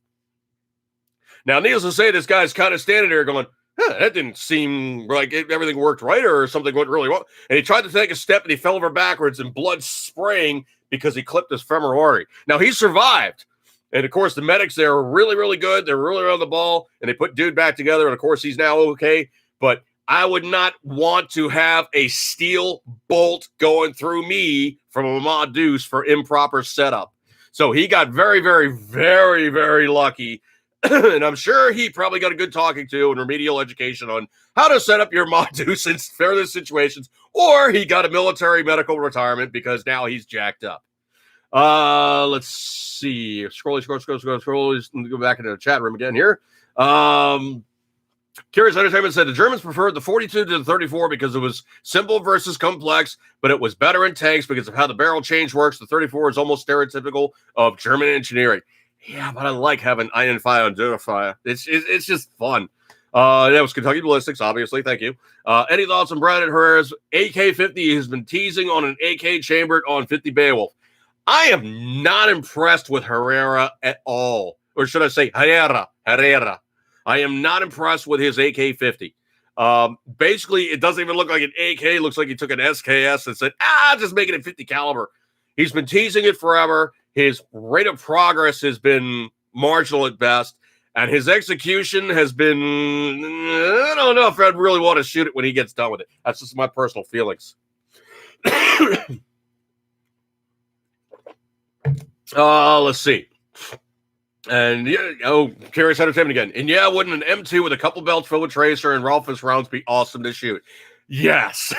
Now, needless to say, this guy's kind of standing there going, that didn't seem like everything worked right or something went really wrong. And he tried to take a step and he fell over backwards and blood spraying because he clipped his femoral artery. Now, he survived. And, of course, the medics there are really, really good. They're really on the ball. And they put dude back together. And, of course, he's now okay. But I would not want to have a steel bolt going through me from a Ma Deuce for improper setup. So he got very, very, very, very lucky. And I'm sure he probably got a good talking to and remedial education on how to set up your Ma Deuce in various situations, or he got a military medical retirement because now he's jacked up. Let's see. Scroll. Let's go back into the chat room again here. Curious Entertainment said the Germans preferred the 42 to the 34 because it was simple versus complex, but it was better in tanks because of how the barrel change works. The 34 is almost stereotypical of German engineering. Yeah, but I like having identify on identifier. It's just fun. That was Kentucky Ballistics, obviously. Thank you. Any thoughts on Brandon Herrera's AK-50? Has been teasing on an AK chambered on 50 Beowulf. I am not impressed with Herrera at all. Or should I say Herrera. I am not impressed with his AK-50. Basically, it doesn't even look like an AK. It looks like he took an SKS and said, just making it 50 caliber. He's been teasing it forever. His rate of progress has been marginal at best, and his execution has been, I don't know if I'd really want to shoot it when he gets done with it. That's just my personal feelings. Let's see. And Curious Entertainment again. And yeah, wouldn't an M2 with a couple belts filled with tracer and Rolfus rounds be awesome to shoot? Yes.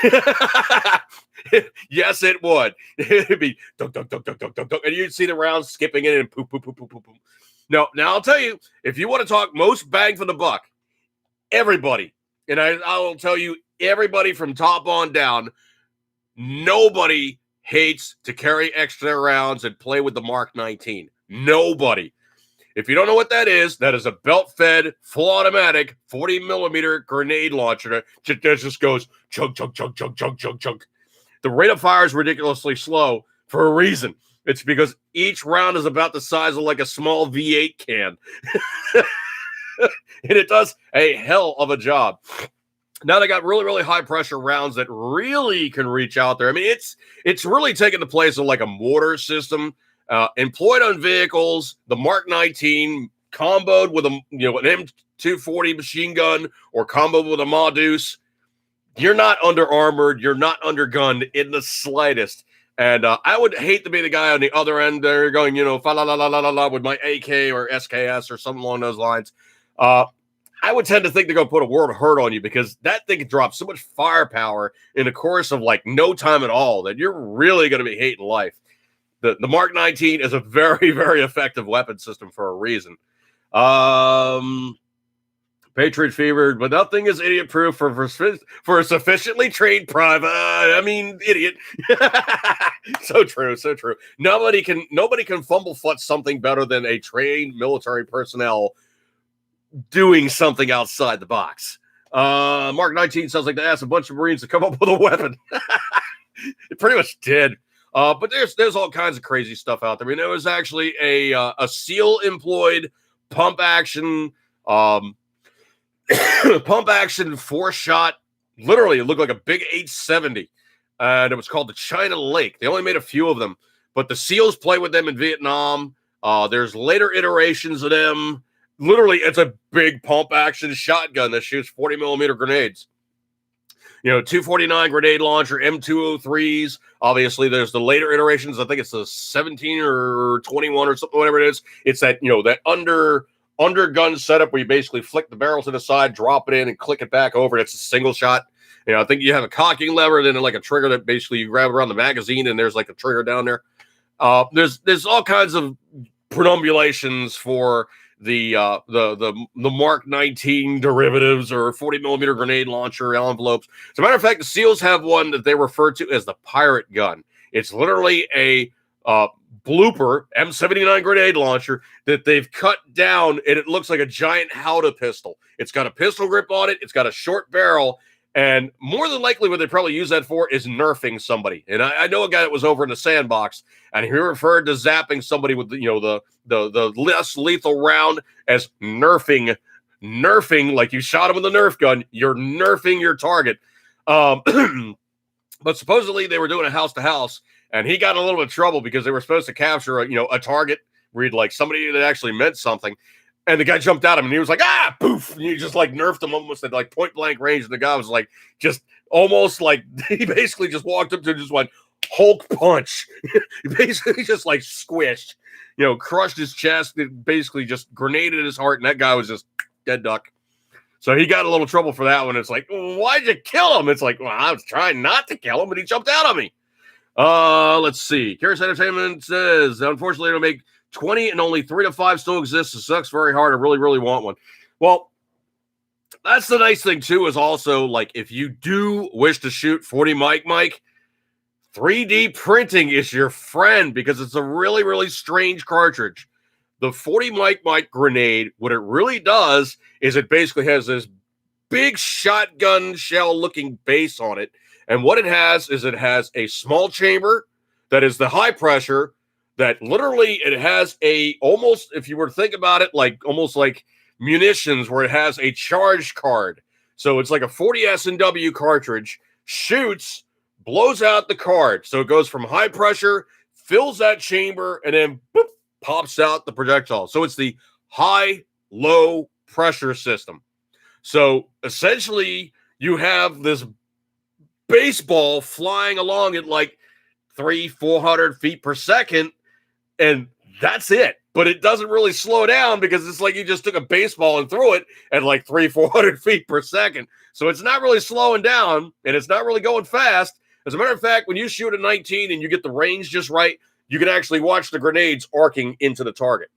Yes, it would. It'd be dunk, dunk, dunk, dunk, dunk, dunk, dunk, and you'd see the rounds skipping in and poop, poop, poop, poop, poop, poop. No, now I'll tell you, if you want to talk most bang for the buck, everybody, and I will tell you, everybody from top on down, nobody hates to carry extra rounds and play with the Mark 19. Nobody. If you don't know what that is a belt-fed, full automatic, 40 millimeter grenade launcher that just goes chug, chug, chug, chug, chug, chug, chug. The rate of fire is ridiculously slow for a reason. It's because each round is about the size of like a small V8 can. And it does a hell of a job. Now they got really, really high pressure rounds that really can reach out there. I mean, it's really taken the place of like a mortar system employed on vehicles. The Mark 19 comboed with an M240 machine gun or comboed with a Modus. You're not under armored. You're not undergunned in the slightest. And I would hate to be the guy on the other end there going, fa la la la la la with my AK or SKS or something along those lines. I would tend to think they're going to put a world of hurt on you because that thing can drop so much firepower in the course of like no time at all that you're really going to be hating life. The Mark 19 is a very, very effective weapon system for a reason. Patriot Fever, but nothing is idiot proof for a sufficiently trained private. I mean, idiot. So true, so true. Nobody can fumble foot something better than a trained military personnel doing something outside the box. Mark 19 sounds like they asked a bunch of Marines to come up with a weapon. It pretty much did. But there's all kinds of crazy stuff out there. I mean, there was actually a SEAL employed pump action pump action 4-shot. Literally, it looked like a big 870. And it was called the China Lake. They only made a few of them, but the SEALs play with them in Vietnam. There's later iterations of them. Literally, it's a big pump action shotgun that shoots 40 millimeter grenades. 249 grenade launcher, M203s. Obviously, there's the later iterations. I think it's the 17 or 21 or something, whatever it is. It's that, that undergun setup where you basically flick the barrel to the side, drop it in, and click it back over. It's a single shot. I think you have a cocking lever, then like a trigger that basically you grab around the magazine, and there's like a trigger down there. There's all kinds of perambulations for the Mark 19 derivatives or 40 millimeter grenade launcher envelopes. As a matter of fact, the SEALs have one that they refer to as the pirate gun. It's literally a blooper M79 grenade launcher that they've cut down, and it looks like a giant Howdah pistol. It's got a pistol grip on it. It's got a short barrel. And more than likely, what they probably use that for is nerfing somebody. And I know a guy that was over in the sandbox, and he referred to zapping somebody with the less lethal round as nerfing. Nerfing, like you shot him with a Nerf gun, you're nerfing your target. But supposedly they were doing a house to house, and he got in a little bit of trouble because they were supposed to capture a target where like somebody that actually meant something. And the guy jumped at him, and he was like, poof. And he just like nerfed him almost at like point blank range. And the guy was like, just almost like, he basically just walked up to him, just went Hulk punch. He basically just like squished, crushed his chest. It basically just grenaded his heart. And that guy was just dead duck. So he got a little trouble for that one. It's like, why'd you kill him? It's like, well, I was trying not to kill him, but he jumped out on me. Let's see. Curious Entertainment says, unfortunately, it'll make 20 and only 3 to 5 still exist. It sucks very hard. I really, really want one. Well, that's the nice thing, too, is also, like, if you do wish to shoot 40 Mike, 3D printing is your friend because it's a really, really strange cartridge. The 40 Mike grenade, what it really does is it basically has this big shotgun shell-looking base on it. And what it has is it has a small chamber that is the high pressure that literally it has almost, if you were to think about it, like almost like munitions where it has a charge card. So it's like a 40 S&W cartridge, shoots, blows out the card. So it goes from high pressure, fills that chamber, and then boop, pops out the projectile. So it's the high-low pressure system. So essentially you have this baseball flying along at like 300-400 feet per second, and that's it. But it doesn't really slow down because it's like you just took a baseball and threw it at like 300-400 feet per second. So it's not really slowing down, and it's not really going fast. As a matter of fact, when you shoot a 19 and you get the range just right, you can actually watch the grenades arcing into the target.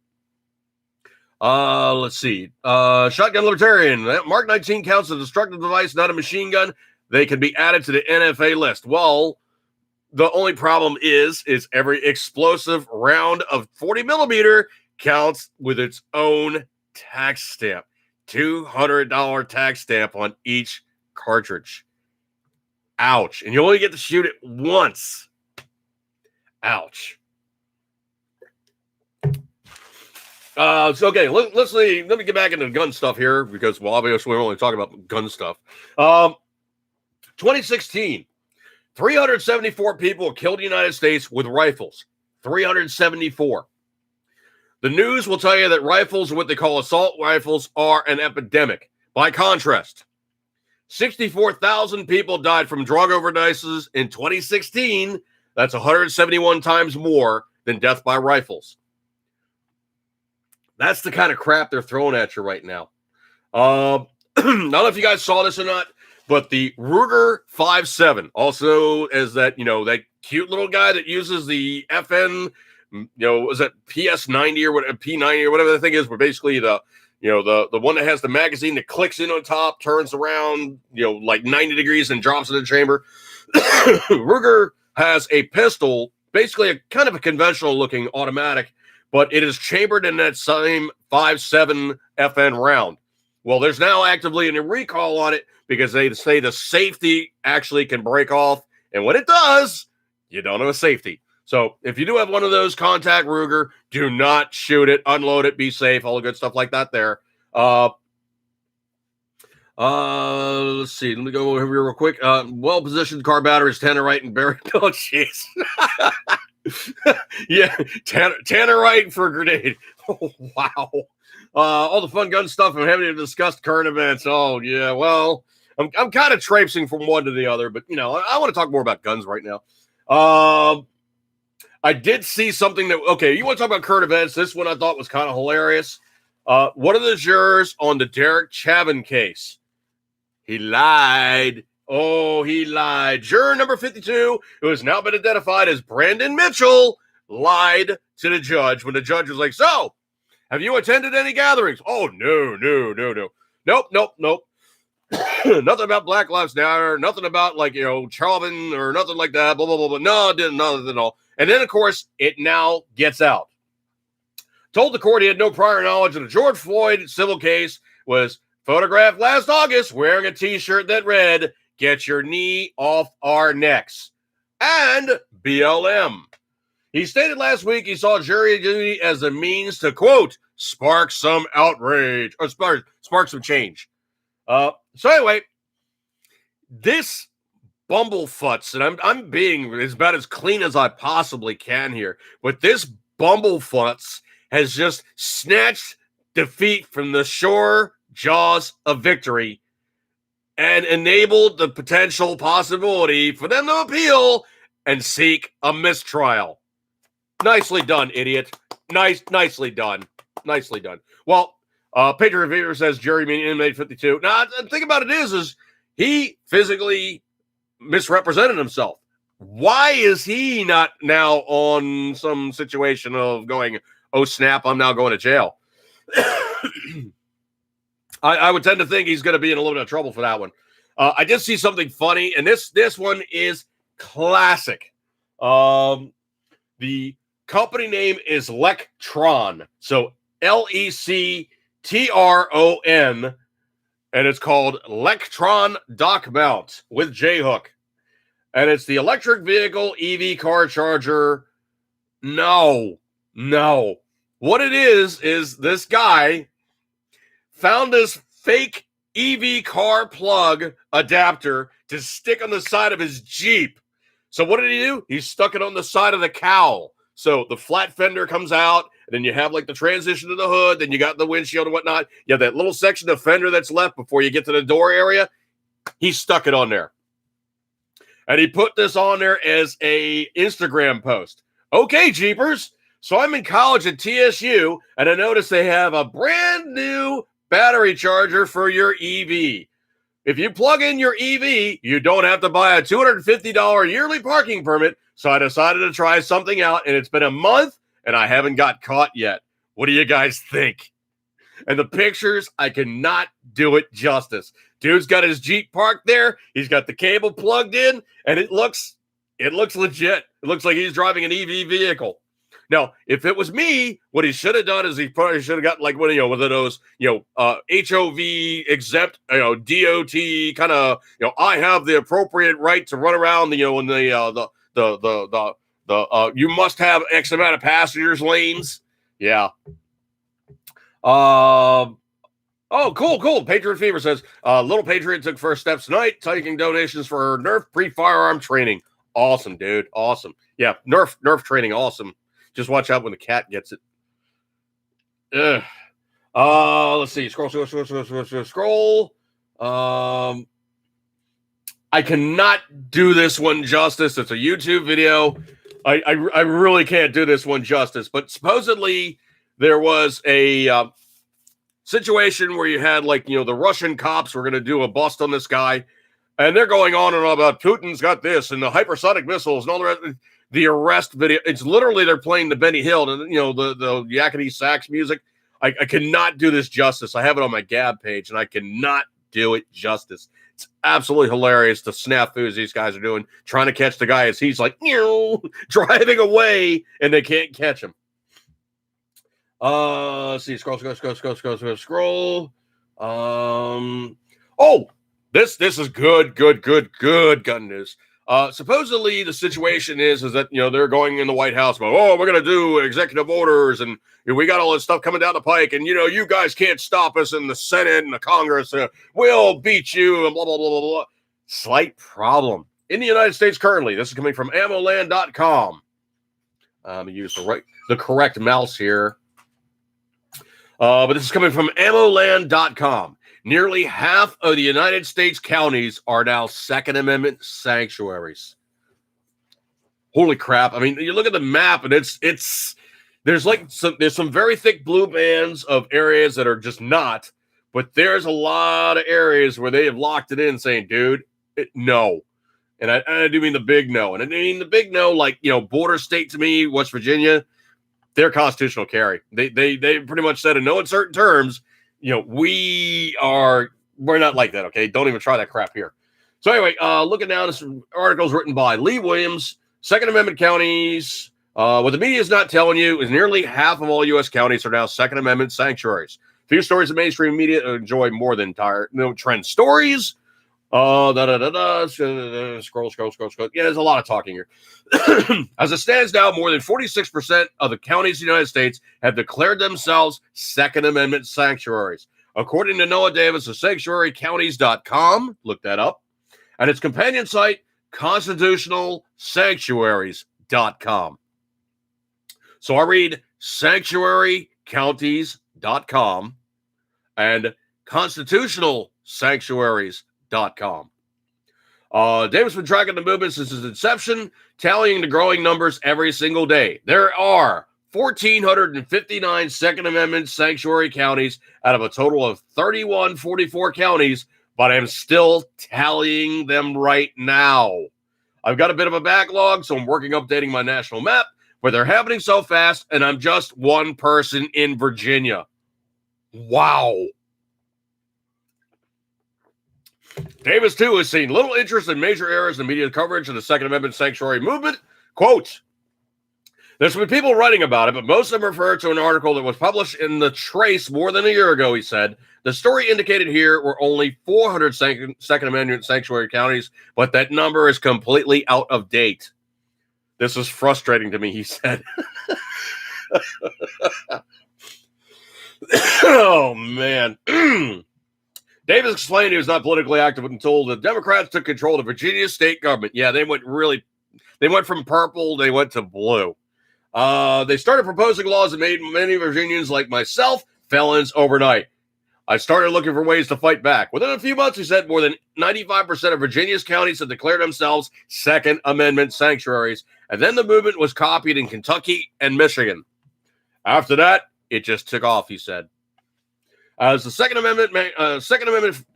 Let's see. Shotgun Libertarian. Mark 19 counts as a destructive device, not a machine gun. They can be added to the NFA list. Well, the only problem is every explosive round of 40 millimeter counts with its own tax stamp. $200 tax stamp on each cartridge. Ouch. And you only get to shoot it once. Ouch. Okay, let me get back into gun stuff here because, well, obviously we're only talking about gun stuff. 2016, 374 people killed in the United States with rifles. 374. The news will tell you that rifles, what they call assault rifles, are an epidemic. By contrast, 64,000 people died from drug overdoses in 2016. That's 171 times more than death by rifles. That's the kind of crap they're throwing at you right now. I don't know if you guys saw this or not, but the Ruger 5.7, also as that, that cute little guy that uses the FN, was that PS90 or whatever, P90 or whatever the thing is, but basically the one that has the magazine that clicks in on top, turns around, like 90 degrees and drops in the chamber. Ruger has a pistol, basically a kind of a conventional looking automatic, but it is chambered in that same 5.7 FN round. Well, there's now actively a recall on it because they say the safety actually can break off. And when it does, you don't have a safety. So if you do have one of those, contact Ruger. Do not shoot it, unload it, be safe, all the good stuff like that there. Let's see. Let me go over here real quick. Well-positioned car batteries, Tannerite and Barry. Oh, jeez. Yeah, Tannerite for a grenade. Oh, wow. All the fun gun stuff I'm having to discuss current events. Oh, yeah. Well, I'm kind of traipsing from one to the other, but, I want to talk more about guns right now. I did see something that, okay, you want to talk about current events? This one I thought was kind of hilarious. One of the jurors on the Derek Chauvin case, he lied. Oh, he lied. Juror number 52, who has now been identified as Brandon Mitchell, lied to the judge when the judge was like, so, have you attended any gatherings? Oh, no. Nope. Nothing about Black Lives Matter, nothing about, Chauvin or nothing like that, blah, blah, blah, blah. No, didn't, nothing at all. And then, of course, it now gets out. Told the court he had no prior knowledge of the George Floyd civil case, was photographed last August wearing a T-shirt that read, "Get your knee off our necks," and BLM. He stated last week he saw jury duty as a means to, quote, spark some outrage, or spark some change. So anyway, this bumblefuts, and I'm being about as clean as I possibly can here, but this bumblefuts has just snatched defeat from the sure jaws of victory and enabled the potential possibility for them to appeal and seek a mistrial. Nicely done, idiot. Nicely done. Well, Patriot Revere says jury meeting inmate 52. Now, the thing about it is he physically misrepresented himself. Why is he not now on some situation of going, oh, snap, I'm now going to jail? I would tend to think he's going to be in a little bit of trouble for that one. I did see something funny, and this one is classic. The company name is Lectron. So Lectron, and it's called Lectron Dock Mount with J-Hook. And it's the electric vehicle EV car charger. No. What it is this guy found this fake EV car plug adapter to stick on the side of his Jeep. So what did he do? He stuck it on the side of the cowl. So the flat fender comes out, and then you have like the transition to the hood, then you got the windshield and whatnot. You have that little section of fender that's left before you get to the door area. He stuck it on there. And he put this on there as a Instagram post. Okay, Jeepers. So I'm in college at TSU, and I noticed they have a brand new battery charger for your EV. If you plug in your EV, you don't have to buy a $250 yearly parking permit. So I decided to try something out, and it's been a month, and I haven't got caught yet. What do you guys think? And the pictures, I cannot do it justice. Dude's got his Jeep parked there. He's got the cable plugged in, and it looks legit. It looks like he's driving an EV vehicle. Now, if it was me, what he should have done is he probably should have got like one of those, HOV exempt, DOT kind of, I have the appropriate right to run around, in the you must have X amount of passengers lanes. Yeah. Oh, cool. Patriot Fever says, Little Patriot took first steps tonight, taking donations for Nerf pre-firearm training. Awesome, dude. Awesome. Yeah, Nerf training, awesome. Just watch out when the cat gets it. Ugh. Let's see. Scroll. I cannot do this one justice. It's a YouTube video. I really can't do this one justice. But supposedly there was a situation where you had the Russian cops were going to do a bust on this guy, and they're going on and on about Putin's got this and the hypersonic missiles and all the rest. The arrest video. It's literally they're playing the Benny Hill and the yakety sax music. I cannot do this justice. I have it on my Gab page, and I cannot do it justice. It's absolutely hilarious the snafus these guys are doing, trying to catch the guy as he's like driving away, and they can't catch him. Let's see. Scroll. This is good gun news. Supposedly the situation is that they're going in the White House about, we're gonna do executive orders and we got all this stuff coming down the pike, and you guys can't stop us in the Senate and the Congress. We'll beat you and blah blah blah blah blah. Slight problem in the United States currently. This is coming from ammoland.com. Use the correct mouse here. But this is coming from ammoland.com. Nearly half of the United States counties are now Second Amendment sanctuaries. Holy crap. I mean, you look at the map and there's some very thick blue bands of areas that are just not, but there's a lot of areas where they have locked it in saying, dude, no. And I do mean the big no. And I mean the big no, border state to me, West Virginia, they're constitutional carry. They pretty much said in no uncertain terms, we're not like that, okay? Don't even try that crap here. So anyway, looking down, this articles written by Lee Williams, Second Amendment counties. What the media is not telling you is nearly half of all U.S. counties are now Second Amendment sanctuaries. Few stories the mainstream media enjoy more than trend stories. Scroll. Yeah, there's a lot of talking here. As it stands now, more than 46% of the counties in the United States have declared themselves Second Amendment sanctuaries. According to Noah Davis of sanctuarycounties.com, look that up, and its companion site, constitutionalsanctuaries.com. So I read sanctuarycounties.com and constitutionalsanctuaries.com. Davis been tracking the movement since its inception, tallying the growing numbers every single day. There are 1,459 Second Amendment sanctuary counties out of a total of 3,144 counties, but I'm still tallying them right now. I've got a bit of a backlog, so I'm working updating my national map, but they're happening so fast, and I'm just one person in Virginia. Wow. Davis, too, has seen little interest in major areas in media coverage of the Second Amendment sanctuary movement. Quote, there's been people writing about it, but most of them refer to an article that was published in The Trace more than a year ago, he said. The story indicated here were only 400 Second Amendment sanctuary counties, but that number is completely out of date. This is frustrating to me, he said. Oh, man. Davis explained he was not politically active until the Democrats took control of Virginia state government. Yeah, they went from purple, they went to blue. They started proposing laws that made many Virginians like myself felons overnight. I started looking for ways to fight back. Within a few months, he said more than 95% of Virginia's counties had declared themselves Second Amendment sanctuaries, and then the movement was copied in Kentucky and Michigan. After that, it just took off, he said. As the Second Amendment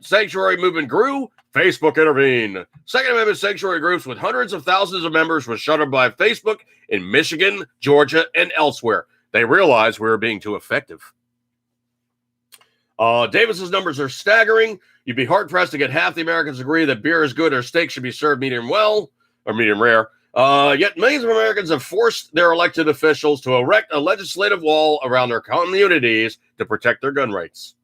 sanctuary movement grew, Facebook intervened. Second Amendment sanctuary groups with hundreds of thousands of members were shuttered by Facebook in Michigan, Georgia, and elsewhere. They realized we were being too effective. Davis's numbers are staggering. You'd be hard-pressed to get half the Americans agree that beer is good or steak should be served medium well or medium rare. Yet millions of Americans have forced their elected officials to erect a legislative wall around their communities to protect their gun rights.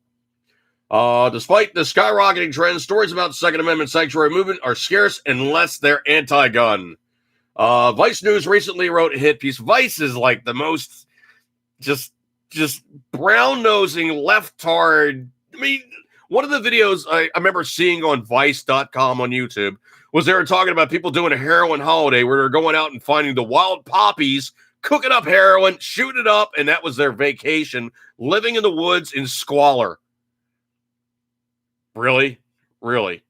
Despite the skyrocketing trend, stories about the Second Amendment sanctuary movement are scarce unless they're anti-gun. Vice News recently wrote a hit piece. Vice is like the most just just brown-nosing leftard. I mean, one of the videos I remember seeing on Vice.com on YouTube was they were talking about people doing a heroin holiday where they're going out and finding the wild poppies, cooking up heroin, shooting it up, and that was their vacation, living in the woods in squalor. Really? Really?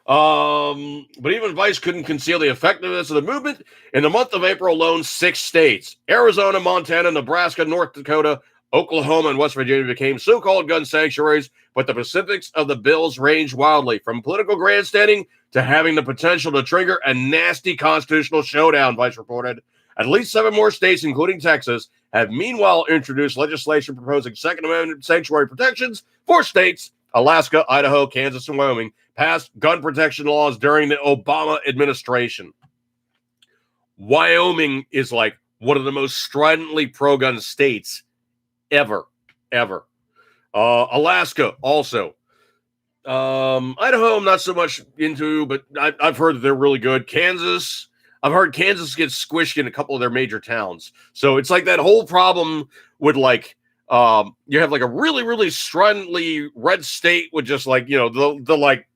But even Vice couldn't conceal the effectiveness of the movement. In the month of April alone, 6 states, Arizona, Montana, Nebraska, North Dakota, Oklahoma, and West Virginia became so-called gun sanctuaries, but the specifics of the bills range wildly, from political grandstanding to having the potential to trigger a nasty constitutional showdown, Vice reported. At least 7 more states, including Texas, have meanwhile introduced legislation proposing Second Amendment sanctuary protections for states. Alaska, Idaho, Kansas, and Wyoming passed gun protection laws during the Obama administration. Wyoming is like one of the most stridently pro-gun states ever. Alaska also. Idaho, I'm not so much into, but I've heard that they're really good. Kansas, I've heard Kansas gets squished in a couple of their major towns. So it's like that whole problem with like, you have like a really, really stridently red state with just like, the like,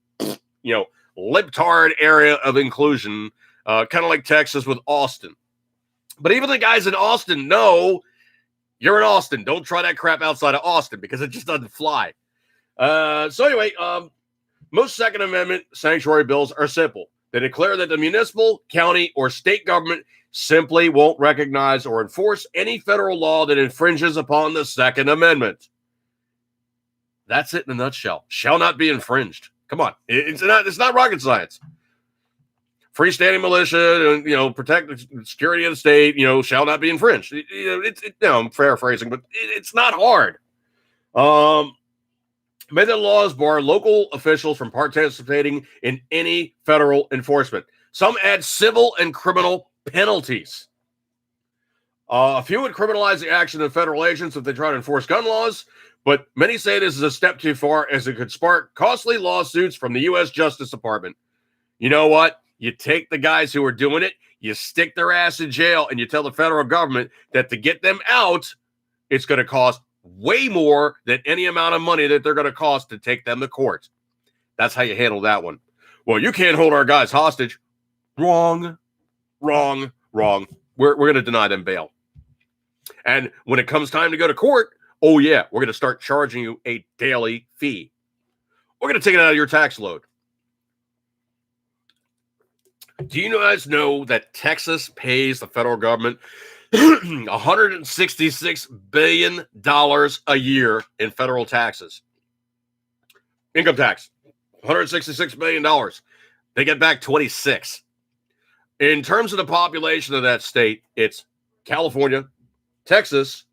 libtard area of inclusion, kind of like Texas with Austin. But even the guys in Austin know you're in Austin. Don't try that crap outside of Austin because it just doesn't fly. So anyway, most Second Amendment sanctuary bills are simple. They declare that the municipal, county, or state government simply won't recognize or enforce any federal law that infringes upon the Second Amendment. That's it in a nutshell. Shall not be infringed. Come on. It's not rocket science. Freestanding militia, and, protect the security of the state, shall not be infringed. I'm paraphrasing, but it's not hard. May the laws bar local officials from participating in any federal enforcement. Some add civil and criminal penalties. A few would criminalize the action of federal agents if they try to enforce gun laws, but many say this is a step too far as it could spark costly lawsuits from the U.S. Justice Department. You know what? You take the guys who are doing it, you stick their ass in jail, and you tell the federal government that to get them out, it's going to cost way more than any amount of money that they're going to cost to take them to court. That's how you handle that one. Well, you can't hold our guys hostage. Wrong. We're going to deny them bail. And when it comes time to go to court, oh yeah, we're going to start charging you a daily fee. We're going to take it out of your tax load. Do you guys know that Texas pays the federal government $166 billion a year in federal taxes? Income tax, $166 billion. They get back 26. In terms of the population of that state, it's California, Texas,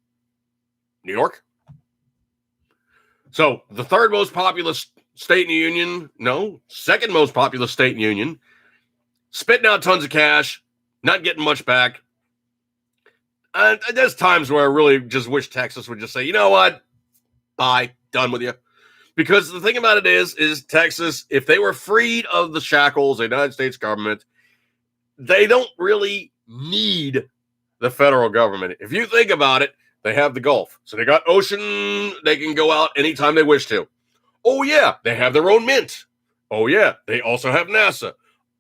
New York. So the third most populous state in the union, no, second most populous state in the union, spitting out tons of cash, not getting much back. There's times where I really just wish Texas would just say, you know what? Bye. Done with you. Because the thing about it is Texas, if they were freed of the shackles of the United States government, they don't really need the federal government. If you think about it, they have the Gulf. So they got ocean. They can go out anytime they wish to. Oh, yeah. They have their own mint. Oh, yeah. They also have NASA.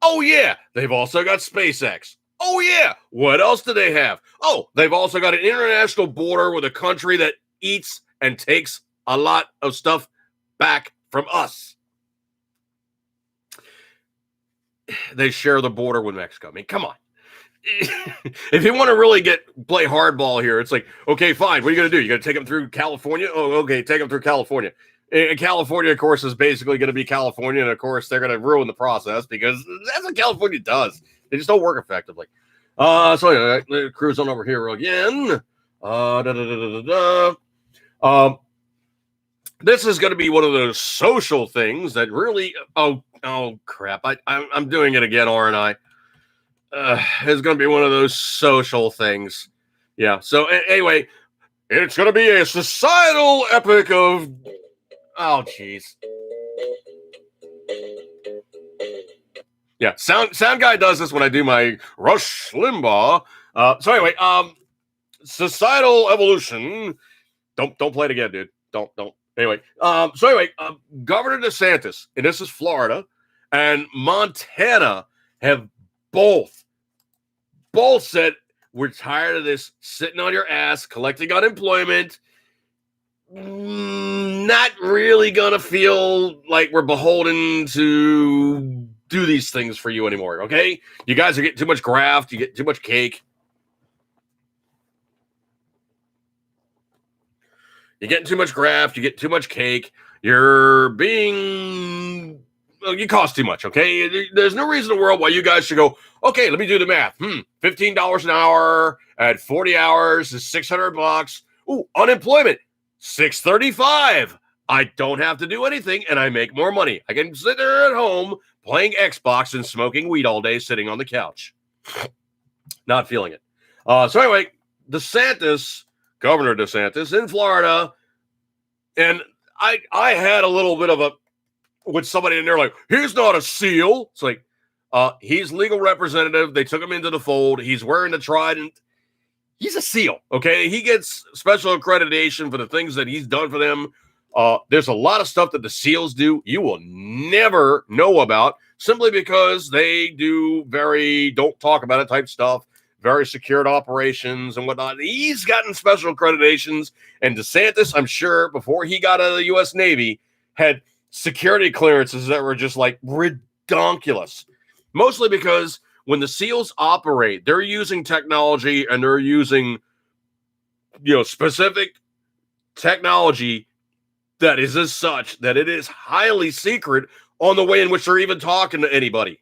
Oh, yeah. They've also got SpaceX. Oh, yeah. What else do they have? Oh, they've also got an international border with a country that eats and takes a lot of stuff back from us. They share the border with Mexico. I mean, come on. If you want to really play hardball here, it's like, okay, fine. What are you going to do? You going to take them through California? Oh, okay. Take them through California. And California, of course, is basically going to be California. And of course, they're going to ruin the process because that's what California does. They just don't work effectively. So anyway, cruise on over here again. This is going to be one of those social things that really, oh crap. I'm doing it again, aren't I? It's going to be one of those social things. Yeah. So anyway, it's going to be a societal epic of, oh, geez. Yeah. Sound guy does this when I do my Rush Limbaugh. So anyway, societal evolution. Don't play it again, dude. Don't. Anyway, Governor DeSantis, and this is Florida, and Montana have both said we're tired of this sitting on your ass, collecting unemployment. Not really gonna feel like we're beholden to do these things for you anymore. Okay, you guys are getting too much graft. You get too much cake. You're getting too much graft. You get too much cake. You're being... Well, you cost too much, okay? There's no reason in the world why you guys should go, okay, let me do the math. $15 an hour at 40 hours is $600. Ooh, unemployment, $635. I don't have to do anything, and I make more money. I can sit there at home playing Xbox and smoking weed all day sitting on the couch. Not feeling it. So anyway, Governor DeSantis in Florida, and I had a little bit of a with somebody in there like, he's not a SEAL. It's like, he's legal representative. They took him into the fold. He's wearing the trident. He's a SEAL, okay? He gets special accreditation for the things that he's done for them. There's a lot of stuff that the SEALs do you will never know about simply because they do very don't talk about it type stuff. Very secured operations and whatnot. He's gotten special accreditations, and DeSantis, I'm sure, before he got out of the U.S. Navy, had security clearances that were just like redonkulous. Mostly because when the SEALs operate, they're using technology and they're using, specific technology that is as such that it is highly secret on the way in which they're even talking to anybody.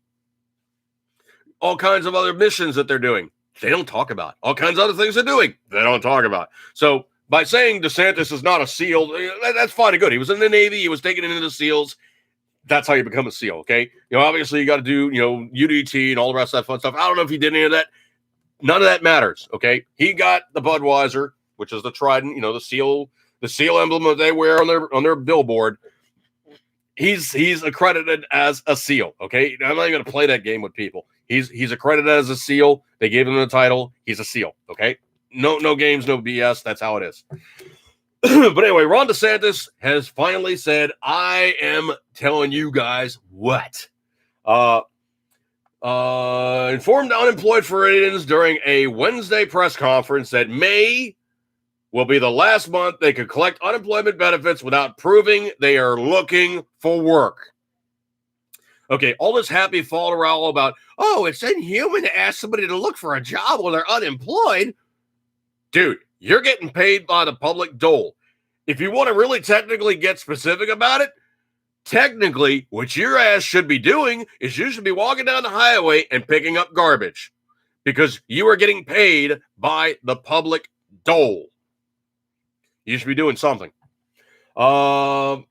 All kinds of other missions that they're doing. They don't talk about. All kinds of other things they're doing. They don't talk about. So by saying DeSantis is not a SEAL, that's fine and good. He was in the Navy. He was taken into the SEALs. That's how you become a SEAL, okay? Obviously you got to do, UDT and all the rest of that fun stuff. I don't know if he did any of that. None of that matters, okay? He got the Budweiser, which is the trident, the SEAL emblem that they wear on their billboard. He's accredited as a SEAL, okay? I'm not even going to play that game with people. He's accredited as a SEAL. They gave him the title. He's a SEAL, okay? No games, no BS. That's how it is. But anyway, Ron DeSantis has finally said, I am telling you guys what. Informed unemployed Floridians during a Wednesday press conference that May will be the last month they could collect unemployment benefits without proving they are looking for work. Okay, all this happy falderall about, it's inhuman to ask somebody to look for a job while they're unemployed. Dude, you're getting paid by the public dole. If you want to really technically get specific about it, technically, what your ass should be doing is you should be walking down the highway and picking up garbage because you are getting paid by the public dole. You should be doing something. DeSantis,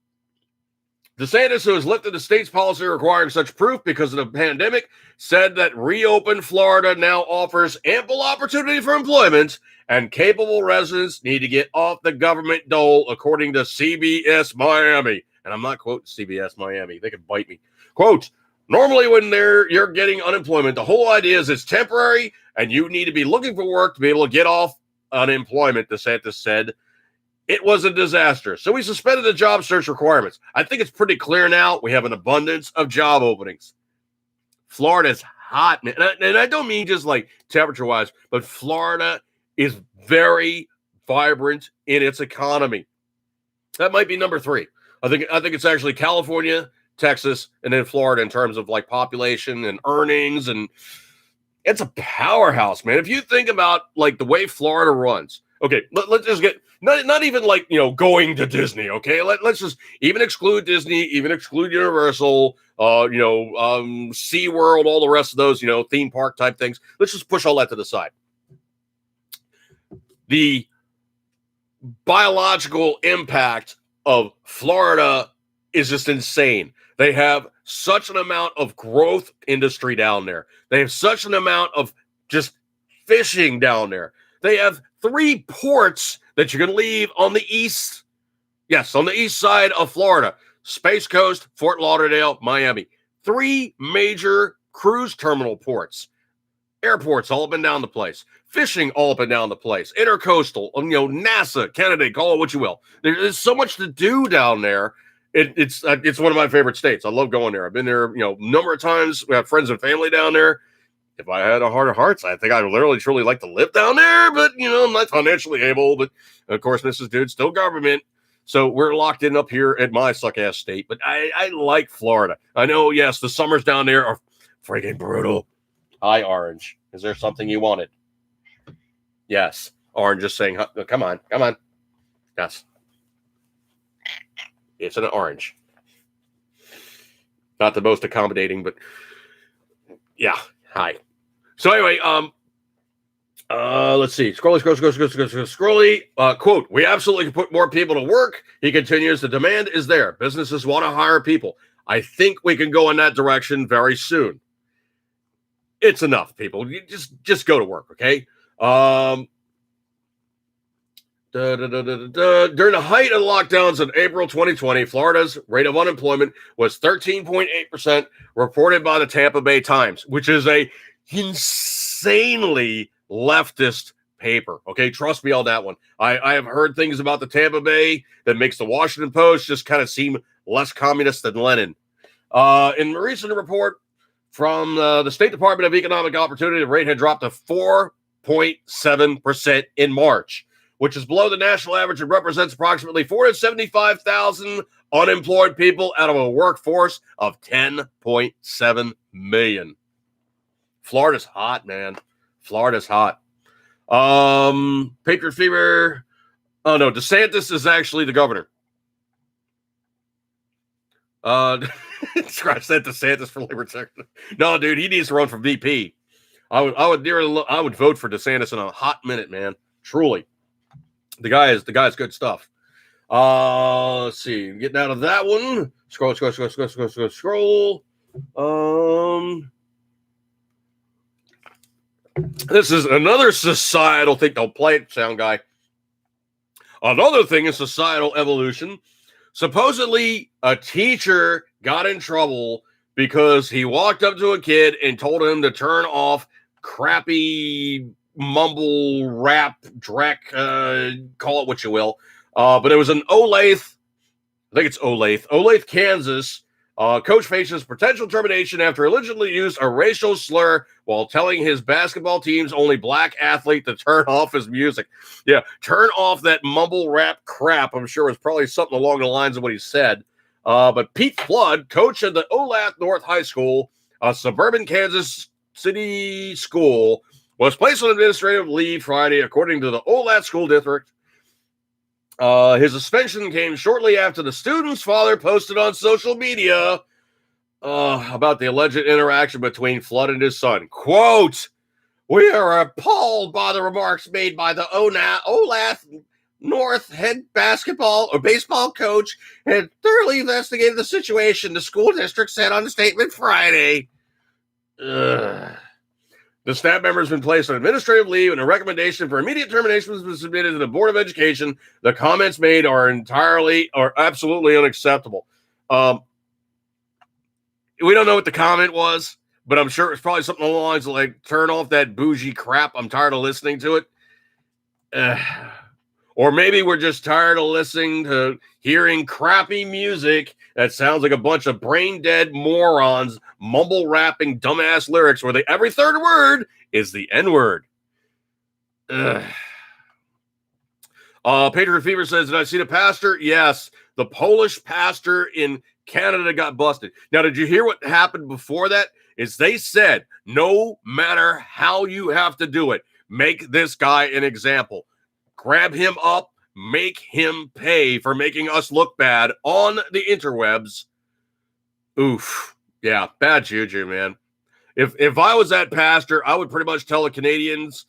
who has lifted the state's policy requiring such proof because of the pandemic, said that reopened Florida now offers ample opportunity for employment and capable residents need to get off the government dole, according to CBS Miami. And I'm not quoting CBS Miami. They could bite me. Quote, normally when you're getting unemployment, the whole idea is it's temporary and you need to be looking for work to be able to get off unemployment, DeSantis said. It was a disaster. So we suspended the job search requirements. I think it's pretty clear now we have an abundance of job openings. Florida's hot, man. And I don't mean just like temperature-wise, but Florida is very vibrant in its economy. That might be number 3. I think it's actually California, Texas, and then Florida in terms of like population and earnings. And it's a powerhouse, man. If you think about like the way Florida runs, okay, let's just get not even like, going to Disney, okay? Let's just even exclude Disney, even exclude Universal, SeaWorld, all the rest of those, theme park type things. Let's just push all that to the side. The biological impact of Florida is just insane. They have such an amount of growth industry down there. They have such an amount of just fishing down there. They have 3 ports that you can leave on the east. Yes, on the east side of Florida. Space Coast, Fort Lauderdale, Miami. 3 major cruise terminal ports. Airports all up and down the place. Fishing all up and down the place. Intercoastal, NASA, Kennedy, call it what you will. There's so much to do down there. It's one of my favorite states. I love going there. I've been there, a number of times. We have friends and family down there. If I had a heart of hearts, I think I'd literally truly like to live down there, but I'm not financially able. But of course, Mrs. Dude, still government. So we're locked in up here at my suck-ass state. But I like Florida. I know, yes, the summers down there are freaking brutal. Hi, Orange. Is there something you wanted? Yes. Orange is saying, come on. Yes. It's an orange. Not the most accommodating, but yeah. Hi. So anyway, let's see. Scrolly. Quote, we absolutely can put more people to work. He continues, the demand is there. Businesses want to hire people. I think we can go in that direction very soon. It's enough, people. You just go to work, okay? During the height of the lockdowns in April 2020, Florida's rate of unemployment was 13.8%, reported by the Tampa Bay Times, which is a insanely leftist paper. Okay, trust me on that one. I have heard things about the Tampa Bay that makes the Washington Post just kind of seem less communist than Lenin. In a recent report from the State Department of Economic Opportunity, the rate had dropped to 4.7% in March, which is below the national average and represents approximately 475,000 unemployed people out of a workforce of 10.7 million. Florida's hot, man. Florida's hot. Patriot Fever. Oh, no. DeSantis is actually the governor. Scratch that, DeSantis for libertarian. No, dude, he needs to run for VP. I would vote for DeSantis in a hot minute, man. Truly. The guy's good stuff. Let's see. Getting out of that one. Scroll. This is another societal thing. Don't play it, sound guy. Another thing is societal evolution. Supposedly, a teacher got in trouble because he walked up to a kid and told him to turn off crappy mumble rap, call it what you will. But it was an Olathe, I think it's Olathe, Kansas. Coach faces potential termination after allegedly used a racial slur while telling his basketball team's only black athlete to turn off his music. Yeah, turn off that mumble rap crap. I'm sure it's probably something along the lines of what he said. But Pete Flood, coach of the Olathe North High School, a suburban Kansas City school, was placed on administrative leave Friday, according to the Olathe School District. His suspension came shortly after the student's father posted on social media about the alleged interaction between Flood and his son. Quote, we are appalled by the remarks made by the Olathe North head basketball or baseball coach and thoroughly investigated the situation, the school district said on a statement Friday. The staff member has been placed on administrative leave, and a recommendation for immediate termination has been submitted to the Board of Education. The comments made are absolutely unacceptable. We don't know what the comment was, but I'm sure it's probably something along the lines of like, turn off that bougie crap. I'm tired of listening to it. Or maybe we're just tired of listening to hearing crappy music that sounds like a bunch of brain-dead morons mumble rapping dumbass lyrics where every third word is the N-word. Patriot Fever says, did I see the pastor? Yes. The Polish pastor in Canada got busted. Now, did you hear what happened before that? Is they said, no matter how you have to do it, make this guy an example. Grab him up, make him pay for making us look bad on the interwebs. Oof. Yeah, bad juju, man. If I was that pastor, I would pretty much tell the Canadians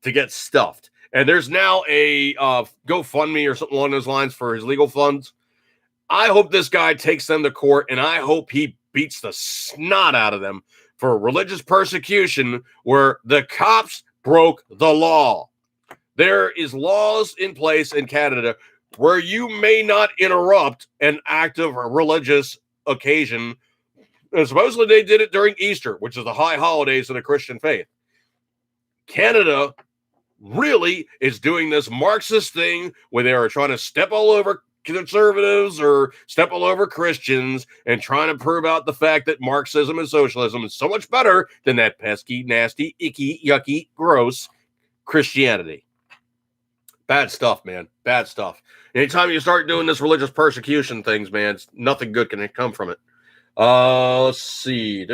to get stuffed. And there's now a GoFundMe or something along those lines for his legal funds. I hope this guy takes them to court, and I hope he beats the snot out of them for religious persecution where the cops broke the law. There is laws in place in Canada where you may not interrupt an active religious occasion. And supposedly they did it during Easter, which is the high holidays of the Christian faith. Canada really is doing this Marxist thing where they are trying to step all over conservatives or step all over Christians and trying to prove out the fact that Marxism and socialism is so much better than that pesky, nasty, icky, yucky, gross Christianity. Bad stuff, man. Bad stuff. Anytime you start doing this religious persecution things, man, nothing good can come from it. Let's see.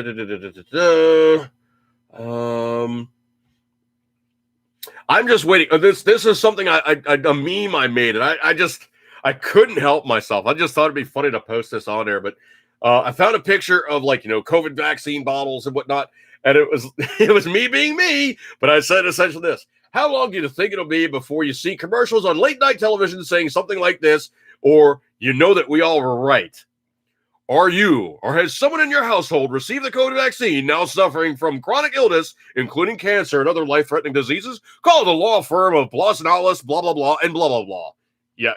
I'm just waiting. This is something a meme I made, and I couldn't help myself. I just thought it'd be funny to post this on there, but I found a picture of COVID vaccine bottles and whatnot, and it was me being me. But I said essentially this: how long do you think it'll be before you see commercials on late night television saying something like this, or that we all were right? Are you or has someone in your household received the COVID vaccine now suffering from chronic illness, including cancer and other life-threatening diseases? Call the law firm of Bloss&Allis, blah, blah, blah, and blah, blah, blah. Yeah.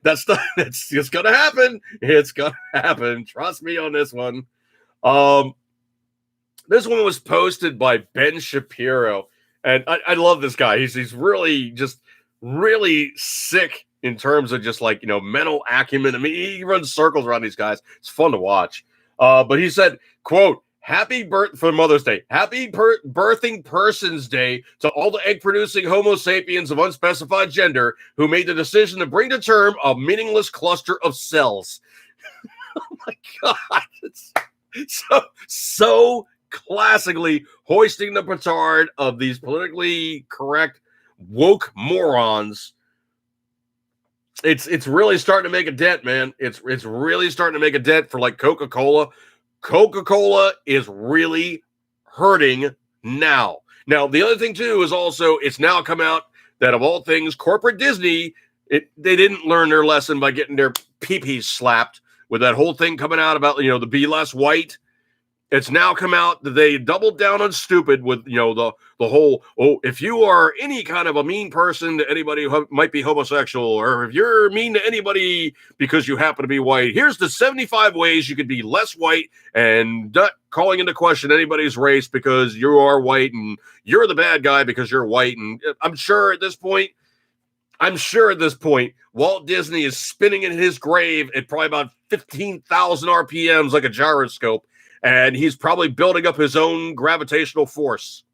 That's it's going to happen. It's going to happen. Trust me on this one. This one was posted by Ben Shapiro. And I love this guy. He's really just really sick in terms of just mental acumen. I mean, he runs circles around these guys. It's fun to watch. But he said, quote, happy birth for Mother's Day. Happy birthing persons day to all the egg producing Homo sapiens of unspecified gender who made the decision to bring to term a meaningless cluster of cells. Oh my God. It's so classically hoisting the petard of these politically correct woke morons. It's really starting to make a dent, man. It's really starting to make a dent for Coca-Cola. Coca-Cola is really hurting now. Now, the other thing too is also it's now come out that of all things, corporate Disney, they didn't learn their lesson by getting their pee-pees slapped with that whole thing coming out about the be less white. It's now come out that they doubled down on stupid with, the whole, if you are any kind of a mean person to anybody who might be homosexual, or if you're mean to anybody because you happen to be white, here's the 75 ways you could be less white and not calling into question anybody's race because you are white and you're the bad guy because you're white. And I'm sure at this point, Walt Disney is spinning in his grave at probably about 15,000 RPMs like a gyroscope. And he's probably building up his own gravitational force.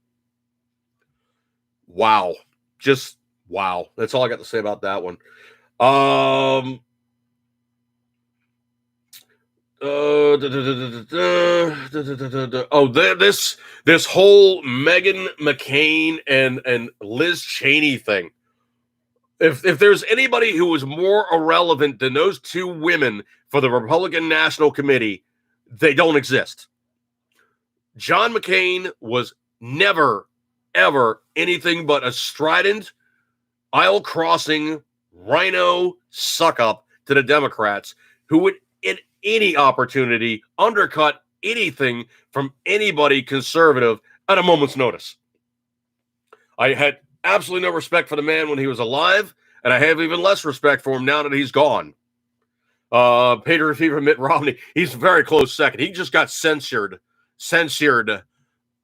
Wow. Just wow. That's all I got to say about that one. This whole Meghan McCain and Liz Cheney thing. If there's anybody who was more irrelevant than those two women for the Republican National Committee, they don't exist. John McCain was never, ever anything but a strident, aisle-crossing, rhino suck-up to the Democrats who would, at any opportunity, undercut anything from anybody conservative at a moment's notice. I had absolutely no respect for the man when he was alive, and I have even less respect for him now that he's gone. Pedro Fever, Mitt Romney, he's very close second. He just got censored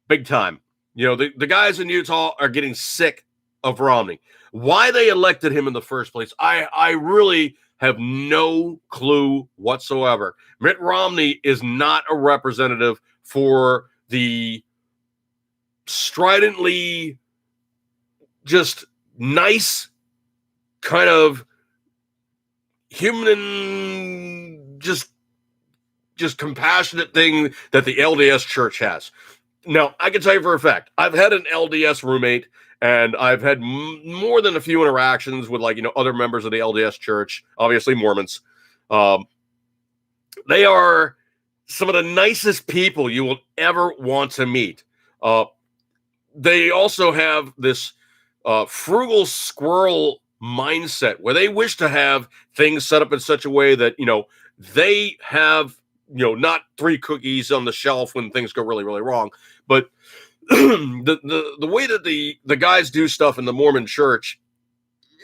big time. The guys in Utah are getting sick of Romney. Why they elected him in the first place, I really have no clue whatsoever. Mitt Romney is not a representative for the stridently just nice kind of human, just compassionate thing that the LDS church has. Now, I can tell you for a fact, I've had an LDS roommate, and I've had more than a few interactions with other members of the LDS church, obviously Mormons. They are some of the nicest people you will ever want to meet. They also have this frugal squirrel mindset where they wish to have things set up in such a way that, they have, not 3 cookies on the shelf when things go really, really wrong, but the way that the guys do stuff in the Mormon church,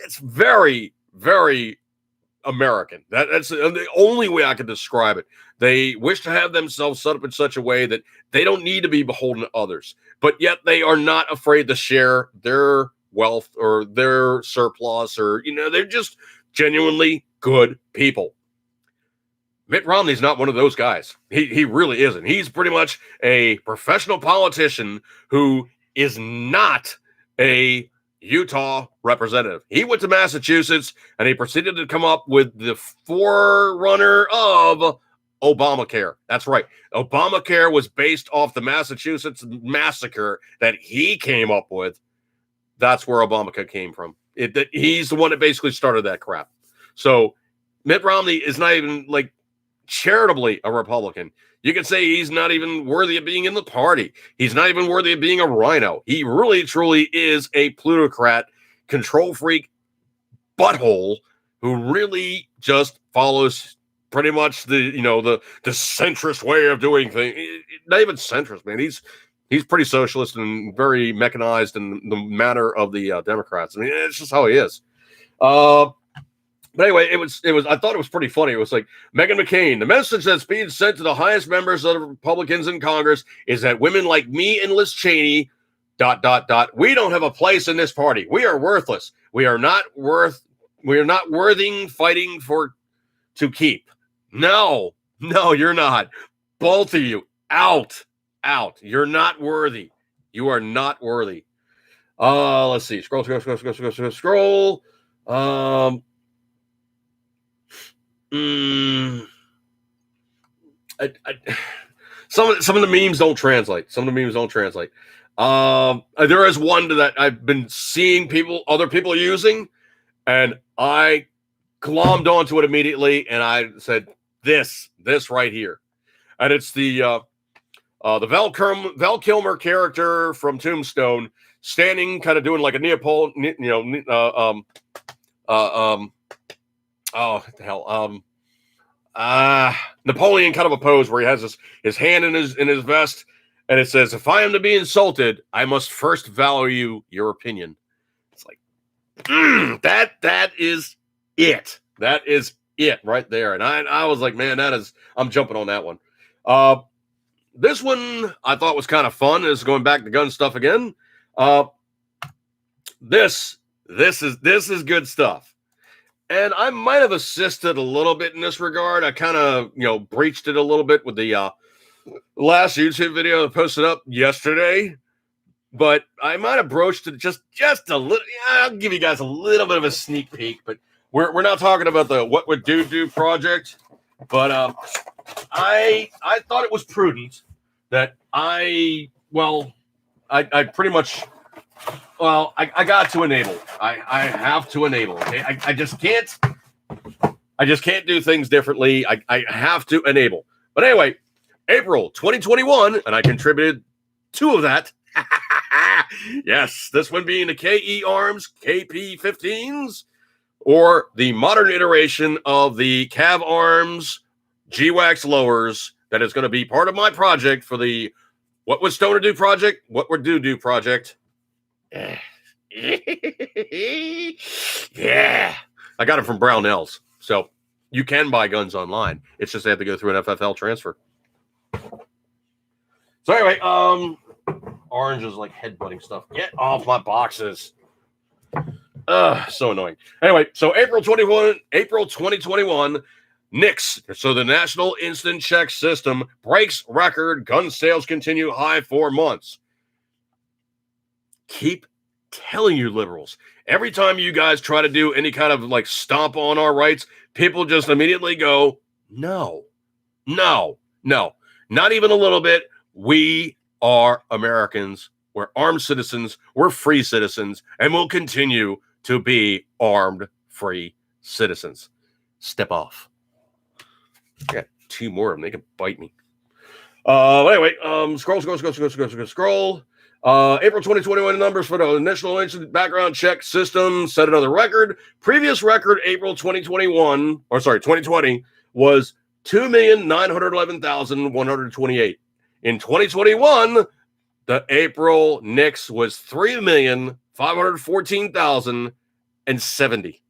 it's very, very American. That's the only way I can describe it. They wish to have themselves set up in such a way that they don't need to be beholden to others, but yet they are not afraid to share their wealth or their surplus, or, they're just genuinely good people. Mitt Romney's not one of those guys. He really isn't. He's pretty much a professional politician who is not a Utah representative. He went to Massachusetts and he proceeded to come up with the forerunner of Obamacare. That's right. Obamacare was based off the Massachusetts massacre that he came up with. That's where Obamacare came from. He's the one that basically started that crap. So Mitt Romney is not even like charitably a Republican. You can say he's not even worthy of being in the party. He's not even worthy of being a rhino. He really, truly is a plutocrat, control freak, butthole who really just follows pretty much the centrist way of doing things. Not even centrist, man. He's pretty socialist and very mechanized in the manner of the Democrats. I mean, it's just how he is. But anyway, it was. I thought it was pretty funny. It was like, Meghan McCain, the message that's being sent to the highest members of the Republicans in Congress is that women like me and Liz Cheney, ... we don't have a place in this party. We are worthless. We are not worthy fighting to keep. No, you're not. Both of you, out. You're not worthy. You are not worthy. Let's see. Scroll. Some of the memes don't translate. There is one that I've been seeing other people using, and I glommed onto it immediately, and I said, this right here. And it's the Val Kilmer character from Tombstone standing, kind of doing like a Neapolitan, Napoleon kind of a pose where he has his hand in his vest, and it says, "If I am to be insulted, I must first value your opinion." It's like, that is it. That is it right there. And I was like, man, I'm jumping on that one. This one I thought was kind of fun. Is going back to gun stuff again. This is good stuff. And I might have assisted a little bit in this regard. I kind of, breached it a little bit with the last YouTube video I posted up yesterday. But I might have broached it just a little. I'll give you guys a little bit of a sneak peek. But we're not talking about the What Would Do project. But I thought it was prudent that I pretty much. Well, I got to enable. I have to enable. Okay? I just can't do things differently. I have to enable. But anyway, April 2021, and I contributed 2 of that. Yes, this one being the KE Arms KP15s, or the modern iteration of the Cav Arms G-Wax lowers that is going to be part of my project for the What Would Stoner Do project, What Would Do project. Yeah, I got it from Brownells, so you can buy guns online. It's just they have to go through an FFL transfer. So anyway, Orange is like headbutting stuff. Get off my boxes. So annoying. Anyway, so April 2021, NICS, so the National Instant Check System, breaks record. Gun sales continue high 4 months. Keep telling you liberals, every time you guys try to do any kind of like stomp on our rights, people just immediately go, no, not even a little bit. We are Americans. We're armed citizens. We're free citizens, and we'll continue to be armed, free citizens. Step off. I got 2 more of them. They can bite me. Anyway, scroll. April 2021 numbers for the National Instant Background Check System set another record. Previous record, April 2020, was 2,911,128. In 2021, the April NICS was 3,514,070.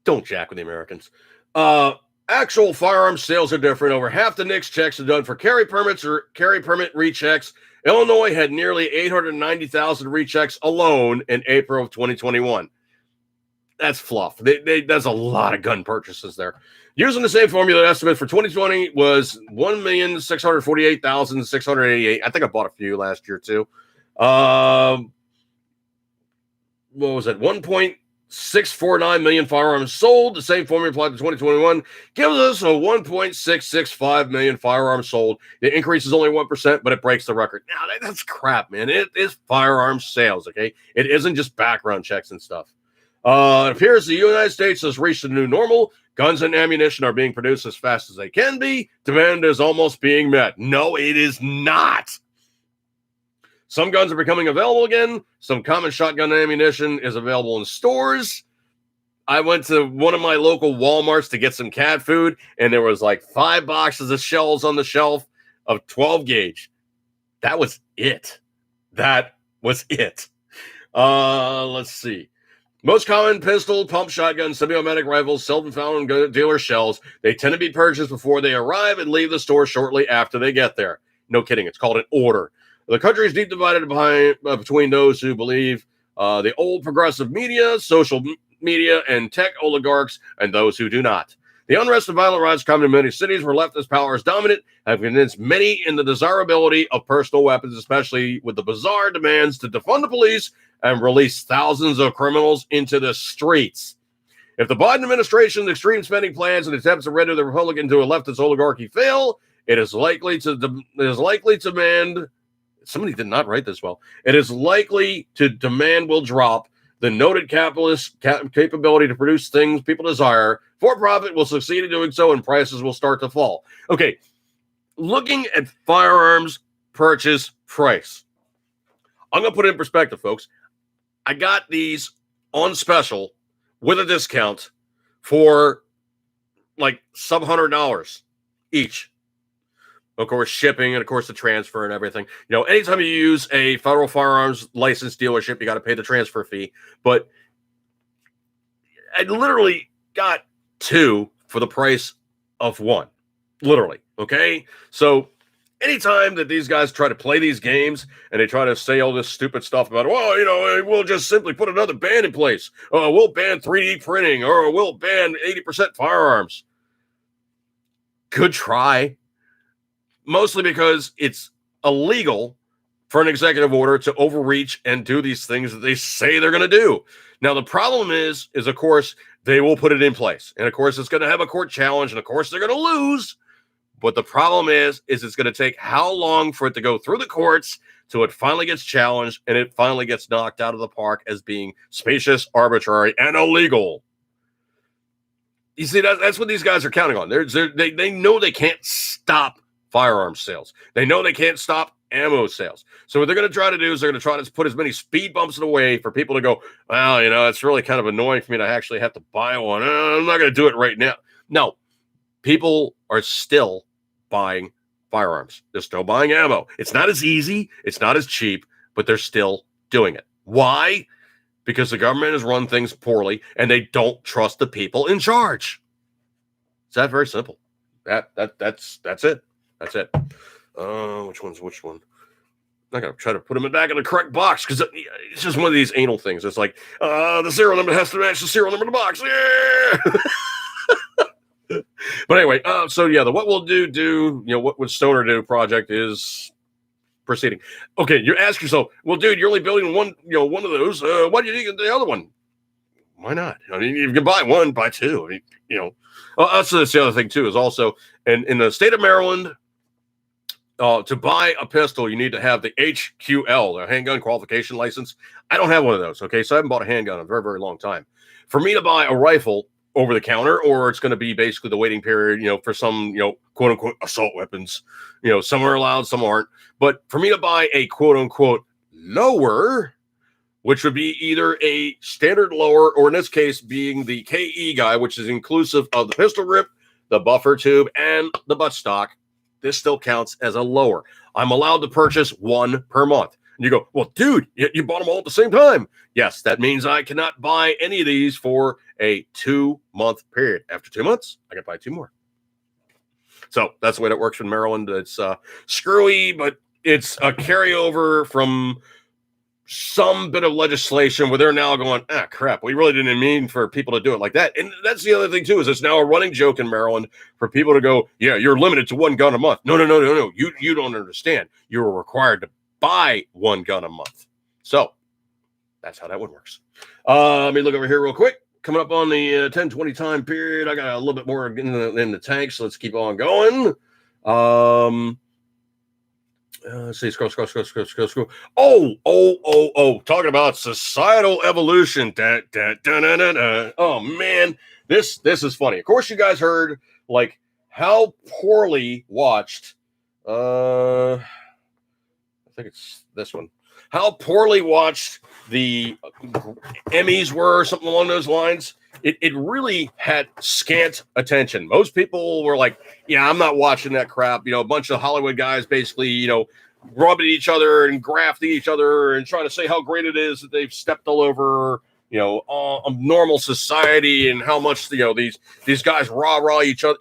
Don't jack with the Americans. Actual firearms sales are different. Over half the NICS checks are done for carry permits or carry permit rechecks. Illinois had nearly 890,000 rechecks alone in April of 2021. That's fluff. That's a lot of gun purchases there. Using the same formula, estimate for 2020 was 1,648,688. I think I bought a few last year too. What was it? 1.649 million firearms sold. The same formula applied to 2021 gives us a 1.665 million firearms sold. The increase is only 1%, but it breaks the record. Now, that's crap, man. It is firearms sales, okay? It isn't just background checks and stuff. It appears the United States has reached a new normal. Guns and ammunition are being produced as fast as they can be. Demand is almost being met. No, it is not. Some guns are becoming available again. Some common shotgun ammunition is available in stores. I went to one of my local Walmarts to get some cat food, and there was like 5 boxes of shells on the shelf of 12 gauge. That was it. Let's see. Most common pistol, pump shotgun, semi-automatic rifles, seldom found in dealer shelves. They tend to be purchased before they arrive and leave the store shortly after they get there. No kidding. It's called an order. The country is deep divided between those who believe the old progressive media, social media, and tech oligarchs, and those who do not. The unrest and violent riots common in many cities where leftist power is dominant have convinced many in the desirability of personal weapons, especially with the bizarre demands to defund the police and release thousands of criminals into the streets. If the Biden administration's extreme spending plans and attempts to render the Republican to a leftist oligarchy fail, it is likely to demand. Somebody did not write this well. It is likely to demand will drop. The noted capitalist capability to produce things people desire for profit will succeed in doing so, and prices will start to fall. Okay, looking at firearms purchase price. I'm going to put it in perspective, folks. I got these on special with a discount for like some $100 each. Of course, shipping and, of course, the transfer and everything. You know, anytime you use a federal firearms licensed dealership, you got to pay the transfer fee. But I literally got 2 for the price of 1. Literally, okay? So anytime that these guys try to play these games and they try to say all this stupid stuff about, well, you know, we'll just simply put another ban in place. We'll ban 3D printing, or we'll ban 80% firearms. Good try. Mostly because it's illegal for an executive order to overreach and do these things that they say they're going to do. Now, the problem is, of course, they will put it in place. And, of course, it's going to have a court challenge. And, of course, they're going to lose. But the problem is it's going to take how long for it to go through the courts till it finally gets challenged and it finally gets knocked out of the park as being spacious, arbitrary, and illegal. You see, that's what these guys are counting on. They know they can't stop firearms sales. They know they can't stop ammo sales. So what they're going to try to do is they're going to try to put as many speed bumps in the way for people to go, well, you know, it's really kind of annoying for me to actually have to buy one. I'm not going to do it right now. No, people are still buying firearms. They're still buying ammo. It's not as easy. It's not as cheap, but they're still doing it. Why? Because the government has run things poorly and they don't trust the people in charge. It's that very simple. That's it. That's it. Which one? I'm not going to try to put them back in the correct box because it's just one of these anal things. It's like, the serial number has to match the serial number of the box. Yeah! But anyway, so yeah, the What We'll Do, you know, What Would Stoner Do project is proceeding. Okay, you ask yourself, well, dude, you're only building one of those. Why do you need the other one? Why not? I mean, you can buy one, buy 2. I mean, you know, that's the other thing too, is also, in the state of Maryland, to buy a pistol, you need to have the HQL, the handgun qualification license. I don't have one of those, okay? So I haven't bought a handgun in a very, very long time. For me to buy a rifle over the counter, or it's going to be basically the waiting period, you know, for some, you know, quote unquote assault weapons. You know, some are allowed, some aren't. But for me to buy a quote unquote lower, which would be either a standard lower, or in this case being the KE guy, which is inclusive of the pistol grip, the buffer tube, and the buttstock, this still counts as a lower. I'm allowed to purchase 1 per month. And you go, well, dude, you bought them all at the same time. Yes, that means I cannot buy any of these for a 2-month period. After 2 months, I can buy 2 more. So that's the way that works in Maryland. It's screwy, but it's a carryover from some bit of legislation where they're now going, crap, we really didn't mean for people to do it like that. And that's the other thing, too, is it's now a running joke in Maryland for people to go, yeah, you're limited to 1 gun a month. No. You don't understand. You're required to buy 1 gun a month. So that's how that one works. Let me look over here real quick. Coming up on the 10-20 time period, I got a little bit more in the tank, so let's keep on going. Let's see, scroll. Oh, talking about societal evolution. Oh, man, this is funny. Of course, you guys heard, like, how poorly watched, I think it's this one. How poorly watched the Emmys were, or something along those lines. It really had scant attention. Most people were like, yeah, I'm not watching that crap. A bunch of Hollywood guys basically, rubbing each other and grafting each other and trying to say how great it is that they've stepped all over, a normal society and how much, these guys rah each other.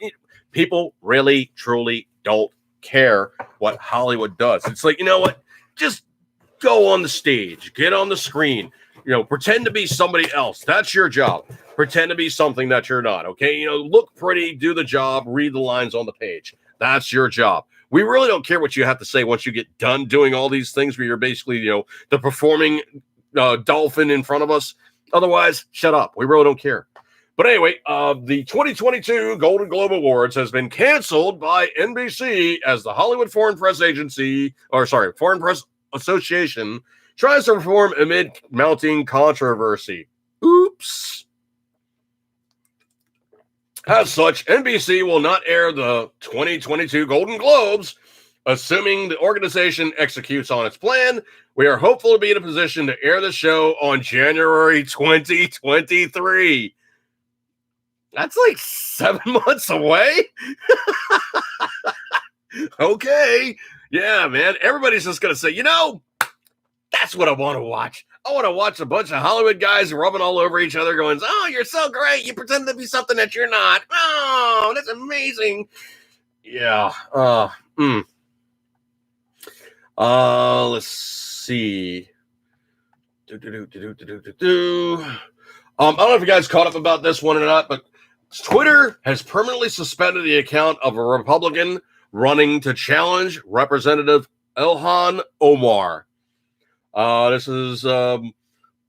People really, truly don't care what Hollywood does. It's like, you know what? Just go on the stage, get on the screen, pretend to be somebody else. That's your job. Pretend to be something that you're not. Okay. Look pretty, do the job, read the lines on the page. That's your job. We really don't care what you have to say once you get done doing all these things where you're basically, the performing dolphin in front of us. Otherwise, shut up. We really don't care. But anyway, the 2022 Golden Globe Awards has been canceled by NBC as the Hollywood Foreign Press Association tries to perform amid mounting controversy. Oops. As such, NBC will not air the 2022 Golden Globes, assuming the organization executes on its plan. We are hopeful to be in a position to air the show on January 2023. That's like 7 months away. Okay. Yeah, man. Everybody's just going to say, that's what I want to watch. I want to watch a bunch of Hollywood guys rubbing all over each other going, oh, you're so great. You pretend to be something that you're not. Oh, that's amazing. Yeah. Let's see. I don't know if you guys caught up about this one or not, but Twitter has permanently suspended the account of a Republican running to challenge Representative Ilhan Omar. This is from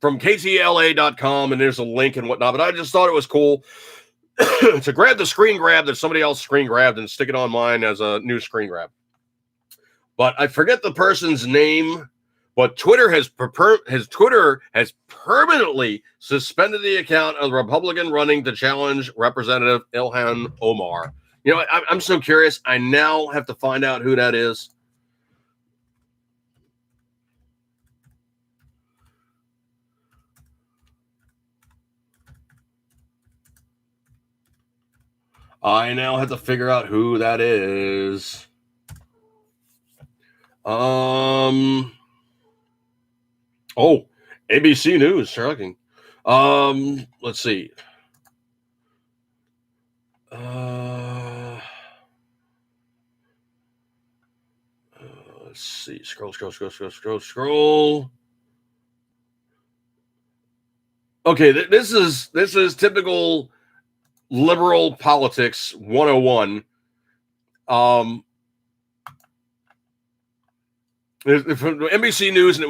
KTLA.com, and there's a link and whatnot, but I just thought it was cool to grab the screen grab that somebody else screen grabbed and stick it on mine as a new screen grab. But I forget the person's name, but Twitter has permanently suspended the account of the Republican running to challenge Representative Ilhan Omar. I'm so curious. I now have to find out who that is. I now have to figure out who that is. ABC News. Shocking. Let's see. Let's see. Scroll. Okay, this is typical liberal politics 101. From NBC News, and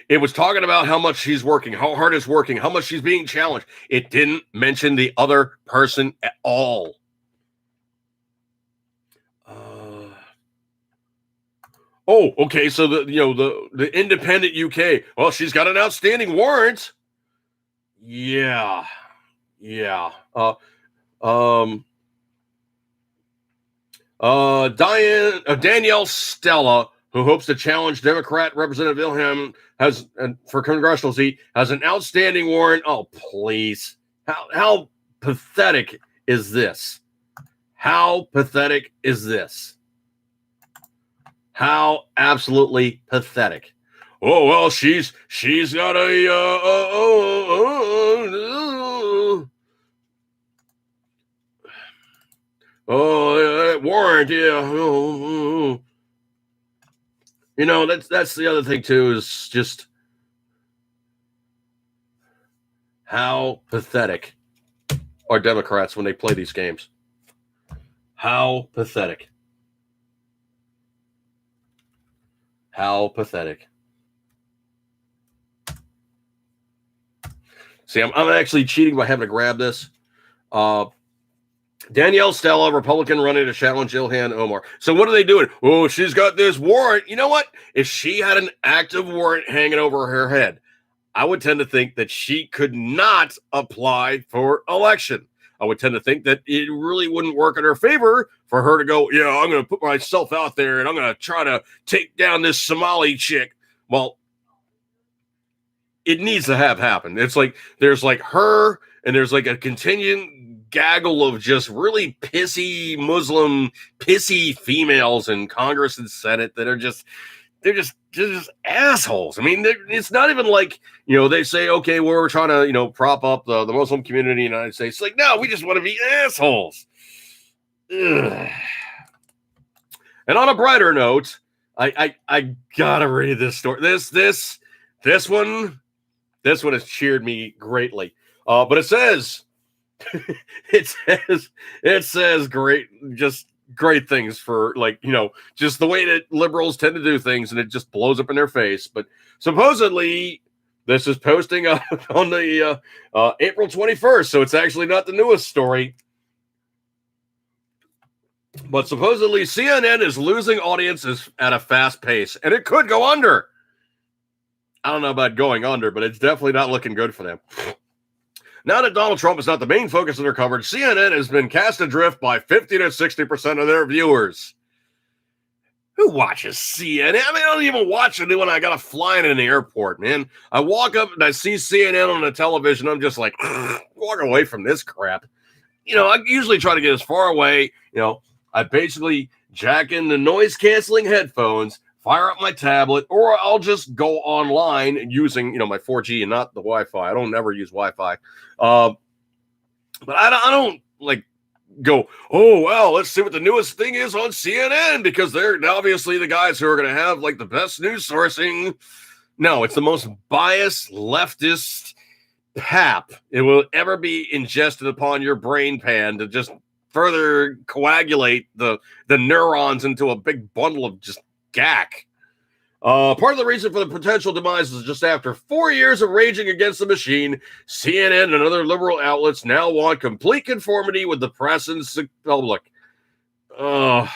it was talking about how much she's working, how hard it's working, how much she's being challenged. It didn't mention the other person at all. Okay. So the independent UK. Well, she's got an outstanding warrant. Yeah. Danielle Stella, who hopes to challenge Democrat Representative Ilhan for congressional seat, has an outstanding warrant. Oh, please. How pathetic is this? How pathetic is this? How absolutely pathetic. oh well, she's got a warrant, yeah. You know, that's the other thing too, is just how pathetic are Democrats when they play these games. How pathetic. How pathetic. See, I'm actually cheating by having to grab this. Danielle Stella, Republican, running to challenge Ilhan Omar. So what are they doing? Oh, she's got this warrant. You know what? If she had an active warrant hanging over her head, I would tend to think that she could not apply for election. I would tend to think that it really wouldn't work in her favor for her to go, yeah, I'm going to put myself out there and I'm going to try to take down this Somali chick. Well, it needs to have happened. It's like there's like her and there's like a contingent gaggle of just really pissy Muslim, pissy females in Congress and Senate that are just they're just assholes. I mean, it's not even like, you know, they say, okay, well, we're trying to, you know, prop up the Muslim community in the United States. It's like, no, we just want to be assholes. Ugh. And on a brighter note, I gotta read this story. This one has cheered me greatly. But it says it says great things for, like, you know, just the way that liberals tend to do things, and it just blows up in their face. But supposedly this is posting up on the April 21st, so it's actually not the newest story. But supposedly CNN is losing audiences at a fast pace, and it could go under. I don't know about going under, but it's definitely not looking good for them. Now that Donald Trump is not the main focus of their coverage, CNN has been cast adrift by 50 to 60% of their viewers. Who watches CNN? I mean, I don't even watch it when I got to fly in the airport, man. I walk up and I see CNN on the television. I'm just like, walk away from this crap. You know, I usually try to get as far away. You know, I basically jack in the noise-canceling headphones, fire up my tablet, or I'll just go online using, you know, my 4G and not the Wi-Fi. I don't ever use Wi-Fi. But I don't like go, oh, well, let's see what the newest thing is on CNN, because they're obviously the guys who are going to have like the best news sourcing. No, it's the most biased leftist pap it will ever be ingested upon your brain pan to just further coagulate the neurons into a big bundle of just gack. Part of the reason for the potential demise is just after 4 years of raging against the machine, CNN and other liberal outlets now want complete conformity with the press and public. Wow.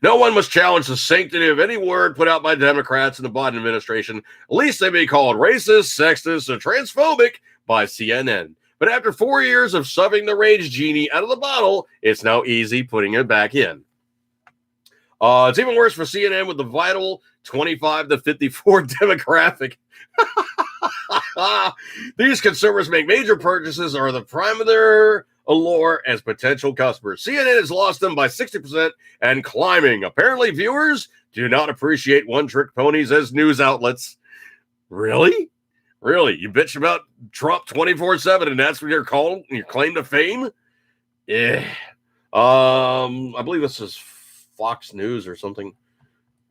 No one must challenge the sanctity of any word put out by Democrats in the Biden administration. At least they be called racist, sexist, or transphobic by CNN. But after 4 years of shoving the rage genie out of the bottle, it's now easy putting it back in. It's even worse for CNN with the vital 25 to 54 demographic. These consumers make major purchases or are the prime of their allure as potential customers. CNN has lost them by 60% and climbing. Apparently, viewers do not appreciate one-trick ponies as news outlets. Really? Really? You bitch about Trump 24/7 and that's what you're called? Your claim to fame? Yeah. I believe this is Fox News or something.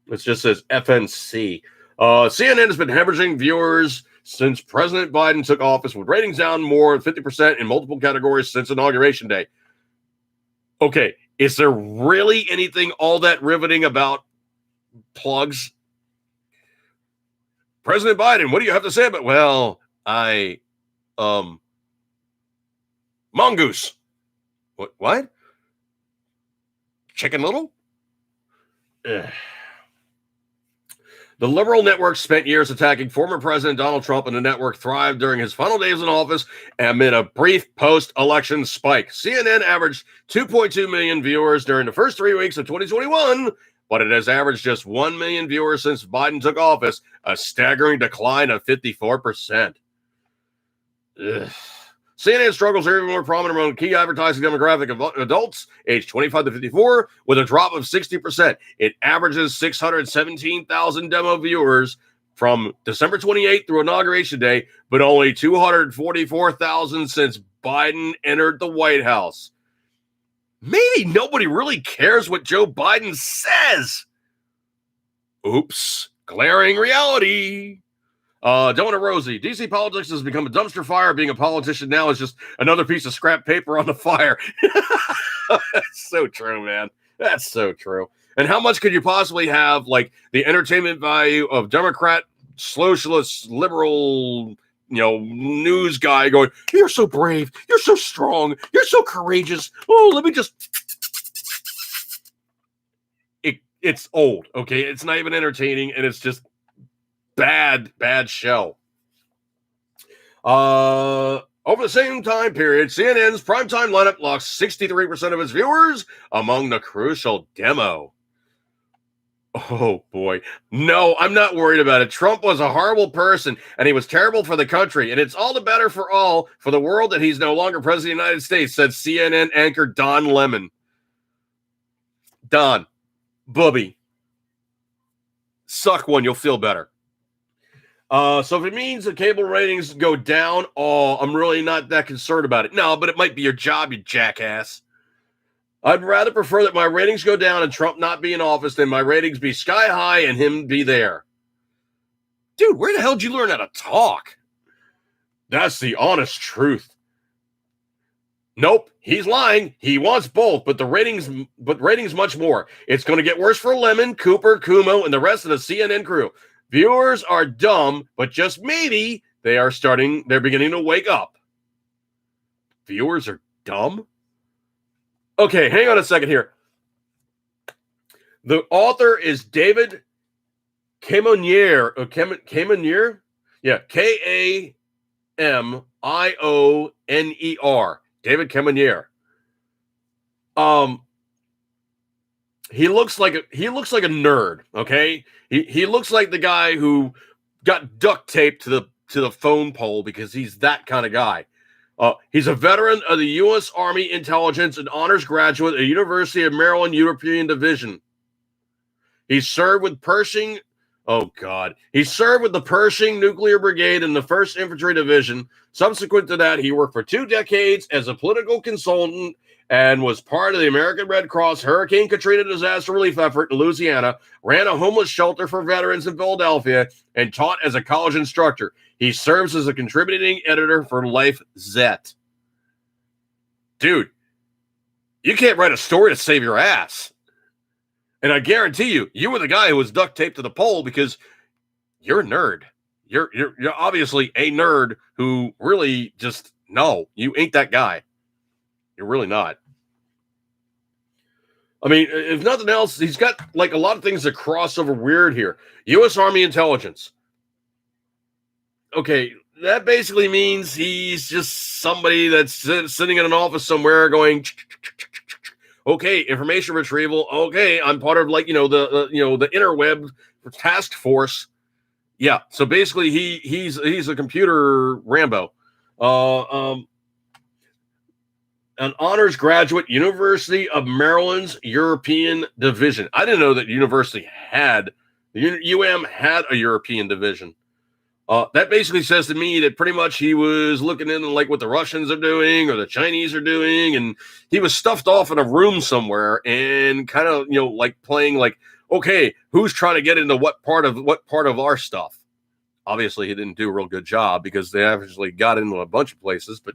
It just says FNC. CNN has been hemorrhaging viewers since President Biden took office, with ratings down more than 50% in multiple categories since Inauguration Day. Okay, is there really anything all that riveting about plugs? President Biden, what do you have to say about? Well, mongoose. What? Chicken Little? Ugh. The liberal network spent years attacking former President Donald Trump, and the network thrived during his final days in office amid a brief post-election spike. CNN averaged 2.2 million viewers during the first 3 weeks of 2021, but it has averaged just 1 million viewers since Biden took office, a staggering decline of 54%. Ugh. CNN struggles are even more prominent among key advertising demographic of adults aged 25 to 54, with a drop of 60%. It averages 617,000 demo viewers from December 28th through Inauguration Day, but only 244,000 since Biden entered the White House. Maybe nobody really cares what Joe Biden says. Oops. Glaring reality. Donor Rosie, DC politics has become a dumpster fire. Being a politician now is just another piece of scrap paper on the fire. That's so true, man. That's so true. And how much could you possibly have, like, the entertainment value of Democrat, socialist, liberal, news guy going, you're so brave, you're so strong, you're so courageous. Oh, let me just... It's old, okay? It's not even entertaining, and it's just bad show. Over the same time period, CNN's primetime lineup lost 63% of its viewers among the crucial demo. Oh, boy. No, I'm not worried about it. Trump was a horrible person, and he was terrible for the country, and it's all the better for the world that he's no longer president of the United States, said CNN anchor Don Lemon. Don, Bubby, suck one, you'll feel better. So if it means the cable ratings go down, I'm really not that concerned about it. No, but it might be your job, you jackass. I'd rather prefer that my ratings go down and Trump not be in office than my ratings be sky high and him be there. Dude, where the hell did you learn how to talk? That's the honest truth. Nope, he's lying. He wants both, but ratings much more. It's going to get worse for Lemon, Cooper, Kumo, and the rest of the CNN crew. Viewers are dumb, but just maybe they're beginning to wake up. Viewers are dumb? Okay, hang on a second here. The author is David Camonier. Camonier? Yeah, Kamioner. David Camonier. He looks like a nerd, okay? He looks like the guy who got duct taped to the phone pole because he's that kind of guy. He's a veteran of the U.S. Army Intelligence and honors graduate at the University of Maryland European Division. He served with Pershing. Oh, God. He served with the Pershing Nuclear Brigade in the 1st Infantry Division. Subsequent to that, he worked for 2 decades as a political consultant and was part of the American Red Cross Hurricane Katrina disaster relief effort in Louisiana, ran a homeless shelter for veterans in Philadelphia, and taught as a college instructor. He serves as a contributing editor for Life Zet. Dude, you can't write a story to save your ass. And I guarantee you were the guy who was duct taped to the pole because you're a nerd. You're obviously a nerd who really just, no, you ain't that guy. You're really not. I mean, if nothing else, he's got like a lot of things that cross over weird here. U.S. Army Intelligence. Okay, that basically means he's just somebody that's sitting in an office somewhere going, okay, information retrieval. Okay, I'm part of the interweb task force. Yeah, so basically he's a computer Rambo. An honors graduate, University of Maryland's European Division. I didn't know that UM had a European division. That basically says to me that pretty much he was looking into like what the Russians are doing or the Chinese are doing, and he was stuffed off in a room somewhere and kind of like playing like, okay, who's trying to get into what part of our stuff? Obviously, he didn't do a real good job because they actually got into a bunch of places, but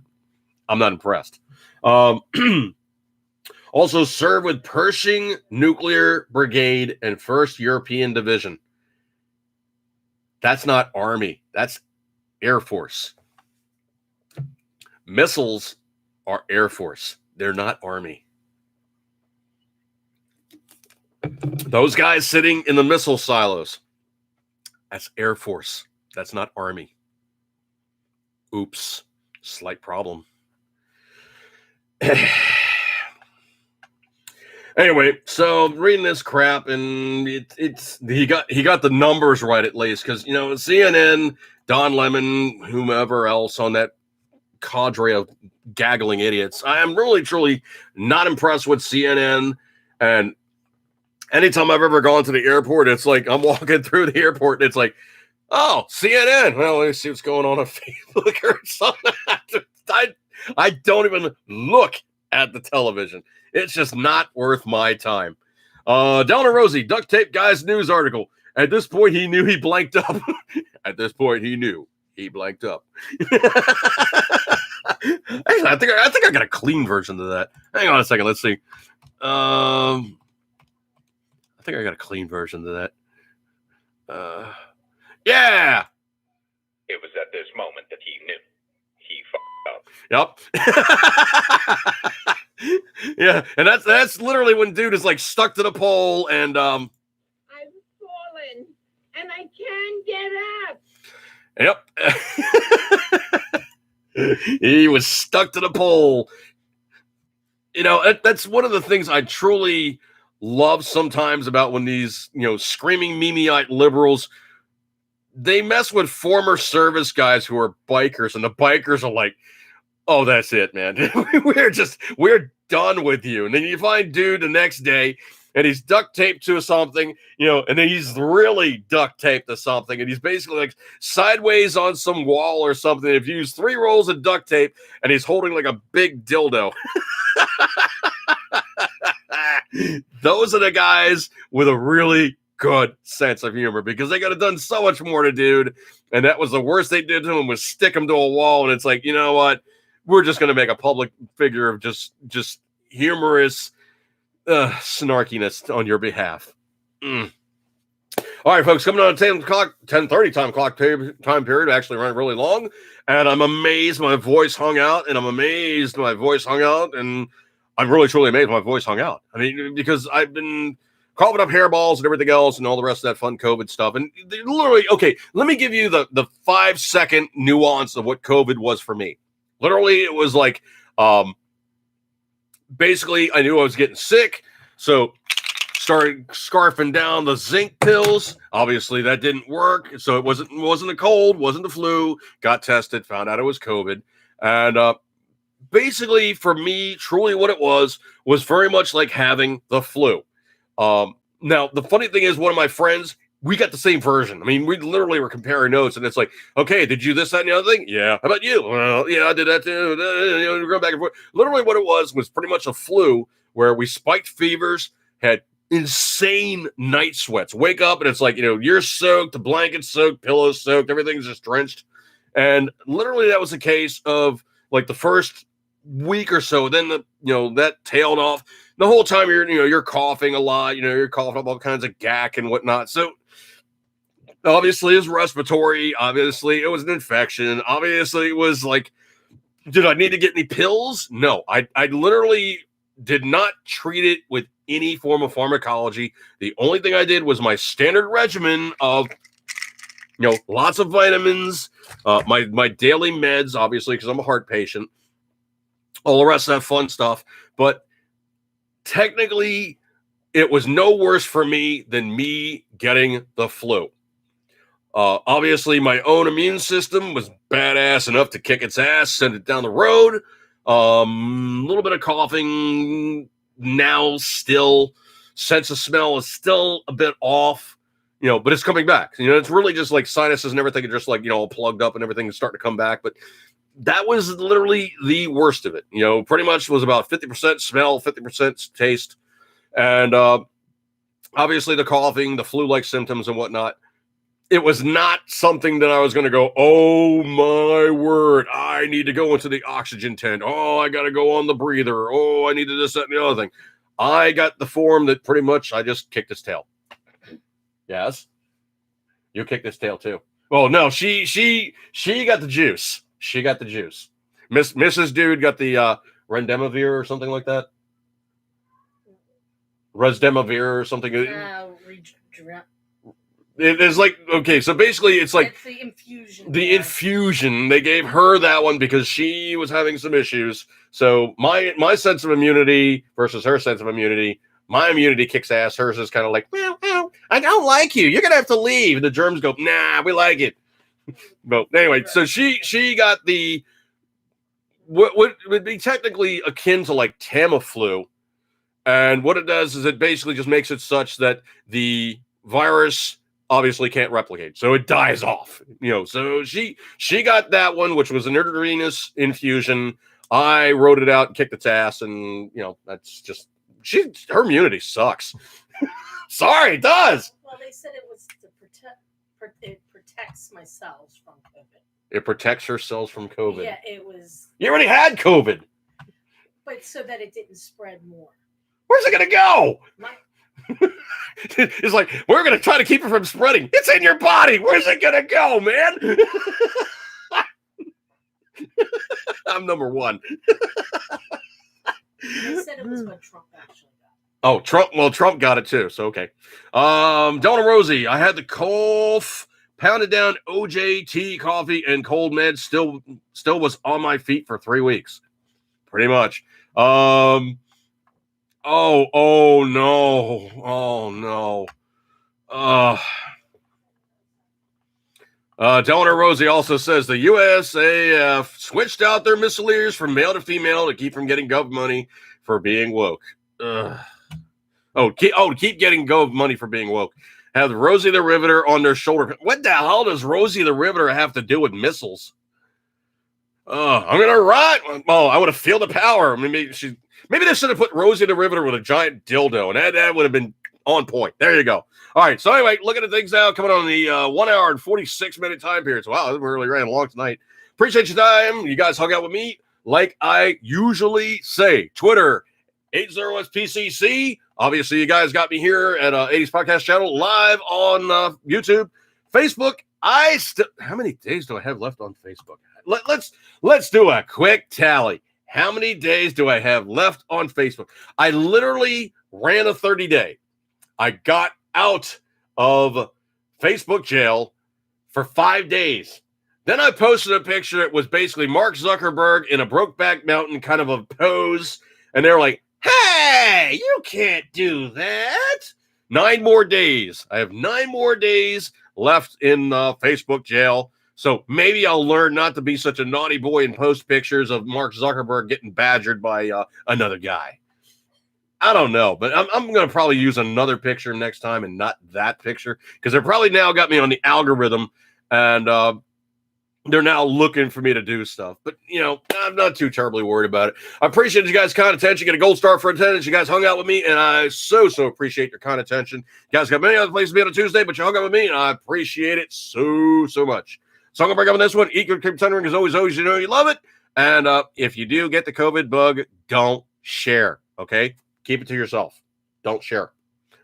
I'm not impressed. Also served with Pershing Nuclear Brigade and 1st European Division. That's not Army. That's Air Force. Missiles are Air Force. They're not Army. Those guys sitting in the missile silos, that's Air Force. That's not Army. Oops. Slight problem. Anyway, so reading this crap, and he got the numbers right at least, because CNN, Don Lemon, whomever else on that cadre of gaggling idiots. I am really, truly not impressed with CNN. And anytime I've ever gone to the airport, it's like I'm walking through the airport and it's like, oh, CNN. Well, let me see what's going on Facebook or something. I don't even look at the television. It's just not worth my time. Down and Rosie, duct tape guy's news article. At this point, he knew he blanked up. At this point, he knew he blanked up. Actually, I think I got a clean version of that. Hang on a second. Let's see. I think I got a clean version of that. Yeah. It was at this moment that he knew he fucked up. Yep. Yeah, and that's literally when dude is like stuck to the pole and I've fallen and I can't get up. Yep. He was stuck to the pole. You know, that's one of the things I truly love sometimes about when these, screaming memeite liberals, they mess with former service guys who are bikers, and the bikers are like, oh, that's it, man. we're done with you. And then you find dude the next day and he's duct taped to something, and then he's really duct taped to something. And he's basically like sideways on some wall or something. If you use 3 rolls of duct tape and he's holding like a big dildo. Those are the guys with a really good sense of humor because they could have done so much more to dude. And that was the worst they did to him was stick him to a wall. And it's like, you know what? We're just going to make a public figure of just humorous snarkiness on your behalf. All right, folks, coming on 10:30 time period, actually ran really long. And I'm amazed my voice hung out. And I'm really truly amazed my voice hung out. I mean, because I've been coughing up hairballs and everything else and all the rest of that fun COVID stuff. And literally, okay, let me give you the 5-second nuance of what COVID was for me. Literally, it was like, basically, I knew I was getting sick, so started scarfing down the zinc pills. Obviously, that didn't work, so it wasn't a cold, wasn't the flu. Got tested, found out it was COVID, and basically, for me, truly, what it was very much like having the flu. Now, the funny thing is, one of my friends, we got the same version. I mean, we literally were comparing notes, and it's like, okay, did you this, that, and the other thing? Yeah. How about you? Well, yeah, I did that too. We're going back and forth. Literally, what it was pretty much a flu where we spiked fevers, had insane night sweats. Wake up, and it's like, you're soaked, the blanket's soaked, pillows soaked, everything's just drenched. And literally, that was the case of like the first week or so. Then that tailed off. The whole time you're coughing a lot. You're coughing up all kinds of gack and whatnot. So obviously, it was respiratory. Obviously, it was an infection. Obviously, it was like, did I need to get any pills? No, I literally did not treat it with any form of pharmacology. The only thing I did was my standard regimen of, lots of vitamins, my daily meds, obviously, because I'm a heart patient, all the rest of that fun stuff. But technically, it was no worse for me than me getting the flu. Obviously, my own immune system was badass enough to kick its ass, send it down the road. A little bit of coughing now, still sense of smell is still a bit off, but it's coming back. It's really just like sinuses and everything are just like, all plugged up and everything is starting to come back. But that was literally the worst of it. Pretty much was about 50% smell, 50% taste. And obviously the coughing, the flu-like symptoms and whatnot. It was not something that I was going to go, oh my word, I need to go into the oxygen tent. Oh, I got to go on the breather. Oh, I need to this, that, and the other thing. I got the form that pretty much I just kicked his tail. Yes? You kicked his tail too. Well, no, she got the juice. She got the juice. Mrs. Dude got the Rendemavir or something like that. Resdemavir or something. It's like, okay, so basically it's like it's the infusion. The infusion. They gave her that one because she was having some issues. So my sense of immunity versus her sense of immunity, my immunity kicks ass. Hers is kind of like, well, I don't like you. You're going to have to leave. The germs go, nah, we like it. But anyway, so she got the what would be technically akin to like Tamiflu. And what it does is it basically just makes it such that the virus obviously can't replicate. So it dies off. So she got that one, which was an intravenous infusion. I wrote it out and kicked its ass, and that's just her immunity sucks. Sorry, it does. Well, they said it was to it protects my cells from COVID. It protects her cells from COVID. Yeah, it was. You already had COVID. But so that it didn't spread more. Where's it gonna go? It's like, we're gonna try to keep it from spreading. It's in your body. Where's it gonna go, man? I'm number one. They said it was what Trump actually got. Oh, Trump. Well, Trump got it too. So okay. Donna Rosie, I had the cough, pounded down OJT coffee and cold meds. Still was on my feet for 3 weeks, pretty much. Oh no. Delaware Rosie also says the USAF switched out their missileers from male to female to keep from getting gov money for being woke. Keep getting gov money for being woke. Have Rosie the Riveter on their shoulder. What the hell does Rosie the Riveter have to do with missiles? I'm gonna ride. Oh, I would have feel the power. Maybe they should have put Rosie the Riveter with a giant dildo, and that would have been on point. There you go. All right. So anyway, looking at things now, coming on the 1 hour and 46-minute time period. So wow, we really ran long tonight. Appreciate your time. You guys hung out with me like I usually say. Twitter 80SPCC. Obviously, you guys got me here at 80s Podcast Channel live on YouTube, Facebook. How many days do I have left on Facebook? Let's do a quick tally. How many days do I have left on Facebook? I literally ran a 30-day. I got out of Facebook jail for 5 days. Then I posted a picture that was basically Mark Zuckerberg in a Brokeback Mountain kind of a pose. And they were like, hey, you can't do that. 9 more days. I have 9 more days left in Facebook jail. So maybe I'll learn not to be such a naughty boy and post pictures of Mark Zuckerberg getting badgered by another guy. I don't know, but I'm going to probably use another picture next time and not that picture because they're probably now got me on the algorithm and they're now looking for me to do stuff. But, I'm not too terribly worried about it. I appreciate you guys' kind attention. Get a gold star for attendance. You guys hung out with me, and I so appreciate your kind attention. You guys got many other places to be on a Tuesday, but you hung out with me, and I appreciate it so much. So I'm going to break up on this one. Eat good, keep tendering as always, you know you love it. And if you do get the COVID bug, don't share, okay? Keep it to yourself. Don't share.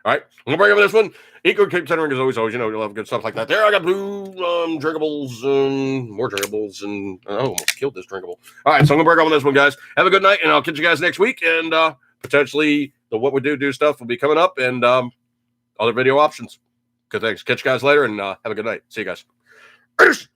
All right, I'm going to break up on this one. Eat good, keep tendering as always, you know you love good stuff like that. There, I got blue drinkables and more drinkables, and I almost killed this drinkable. All right, so I'm going to break up on this one, guys. Have a good night, and I'll catch you guys next week. And potentially the What We Do stuff will be coming up and other video options. Good, thanks. Catch you guys later, and have a good night. See you guys. Peace.